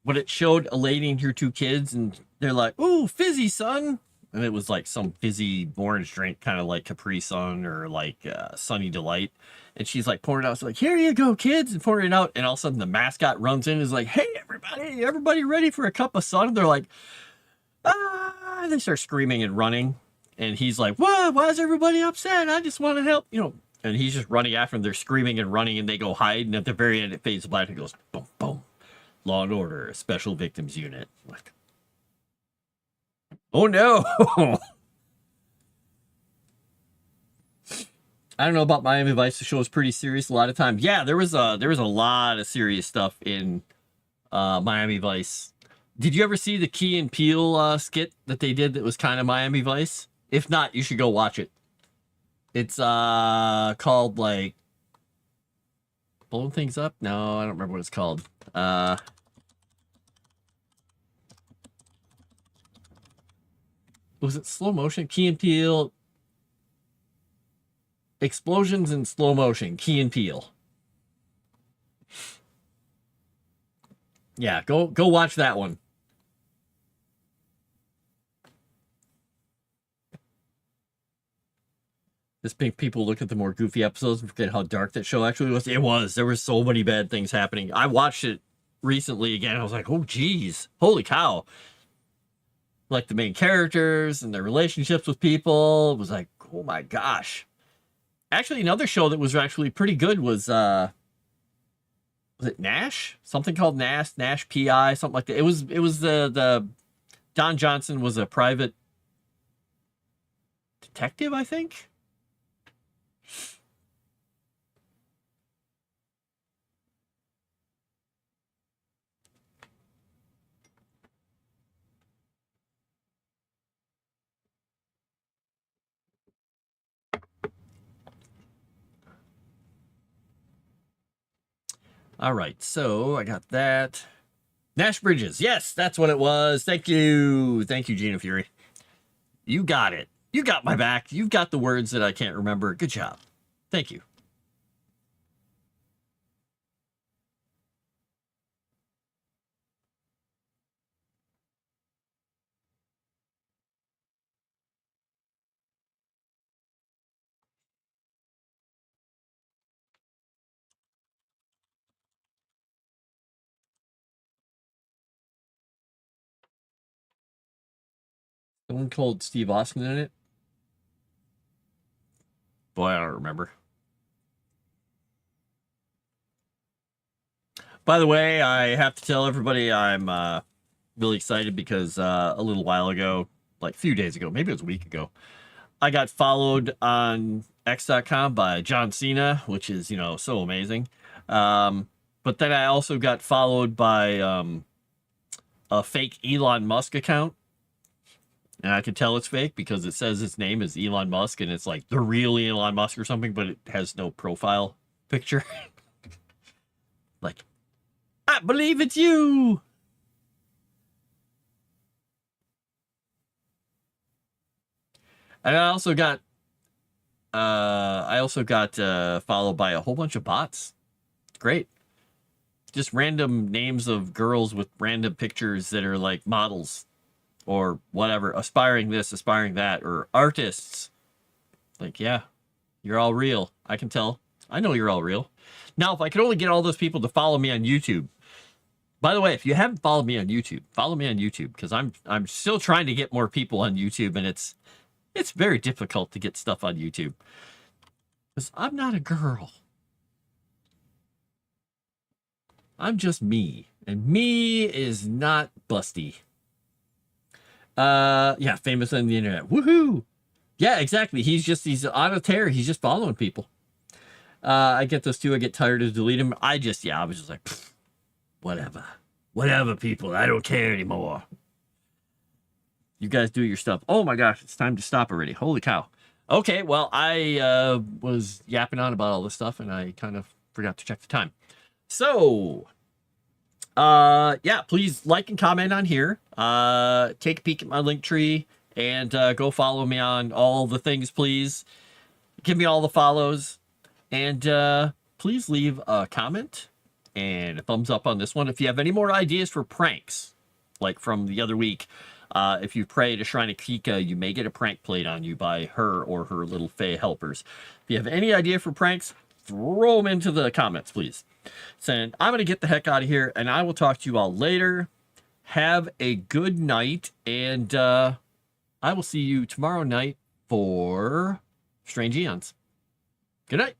but it showed a lady and her two kids, and they're like, "Ooh, fizzy, son," and it was like some fizzy orange drink, kind of like Capri Sun or like Sunny Delight, and she's like pouring it out. It's like, "Here you go, kids," and pouring it out, and all of a sudden the mascot runs in and is like, "Hey, everybody ready for a cup of sun?" And they're like, "Ah!" And they start screaming and running, and he's like, "What? Why is everybody upset? I just want to help, you know." And he's just running after them. They're screaming and running, and they go hide. And at the very end, it fades to black and goes, boom, boom. Law and Order, Special Victims Unit. Like, oh no! I don't know about Miami Vice. The show is pretty serious a lot of times. Yeah, there was a lot of serious stuff in Miami Vice. Did you ever see the Key and Peele skit that they did that was kind of Miami Vice? If not, you should go watch it. It's called like Blowing Things Up? No, I don't remember what it's called. Was it slow motion? Key and Peele. Explosions in slow motion. Key and Peele. Yeah, go watch that one. Just make people look at the more goofy episodes and forget how dark that show actually was. It was. There were so many bad things happening. I watched it recently again. I was like, oh, geez. Holy cow. Like the main characters and their relationships with people. It was like, oh my gosh. Actually, another show that was actually pretty good was it Nash? Something called Nash PI, something like that. It was the Don Johnson was a private detective, I think. All right, so I got that. Nash Bridges. Yes, that's what it was. Thank you. Thank you, Gina Fury. You got it. You got my back. You've got the words that I can't remember. Good job. Thank you. Someone called Steve Austin in it. Boy, I don't remember. By the way, I have to tell everybody I'm really excited because a little while ago, like a few days ago, maybe it was a week ago, I got followed on X.com by John Cena, which is, you know, so amazing. But then I also got followed by a fake Elon Musk account. And I can tell it's fake because it says his name is Elon Musk and it's like the real Elon Musk or something, but it has no profile picture. Like, I believe it's you. And I also got followed by a whole bunch of bots. Great. Just random names of girls with random pictures that are like models or whatever, aspiring this, aspiring that, or artists. Like, yeah, you're all real. I can tell. I know you're all real. Now, if I could only get all those people to follow me on YouTube. By the way, if you haven't followed me on YouTube, follow me on YouTube because I'm still trying to get more people on YouTube, and it's very difficult to get stuff on YouTube because I'm not a girl. I'm just me, and me is not busty. Yeah, famous on the internet. Woohoo! Yeah, exactly. He's on a tear. He's just following people. I get those too. I get tired of deleting them. I was just like, "Pfft, whatever. Whatever, people. I don't care anymore. You guys do your stuff. Oh my gosh, it's time to stop already. Holy cow. Okay, well, I was yapping on about all this stuff and I kind of forgot to check the time. So, yeah, please like and comment on here. Take a peek at my link tree and go follow me on all the things, please. Give me all the follows and please leave a comment and a thumbs up on this one. If you have any more ideas for pranks, like from the other week, if you pray to Shrine of Kika, you may get a prank played on you by her or her little fae helpers. If you have any idea for pranks, throw them into the comments, please. So I'm going to get the heck out of here, and I will talk to you all later. Have a good night, and I will see you tomorrow night for Strange Eons. Good night.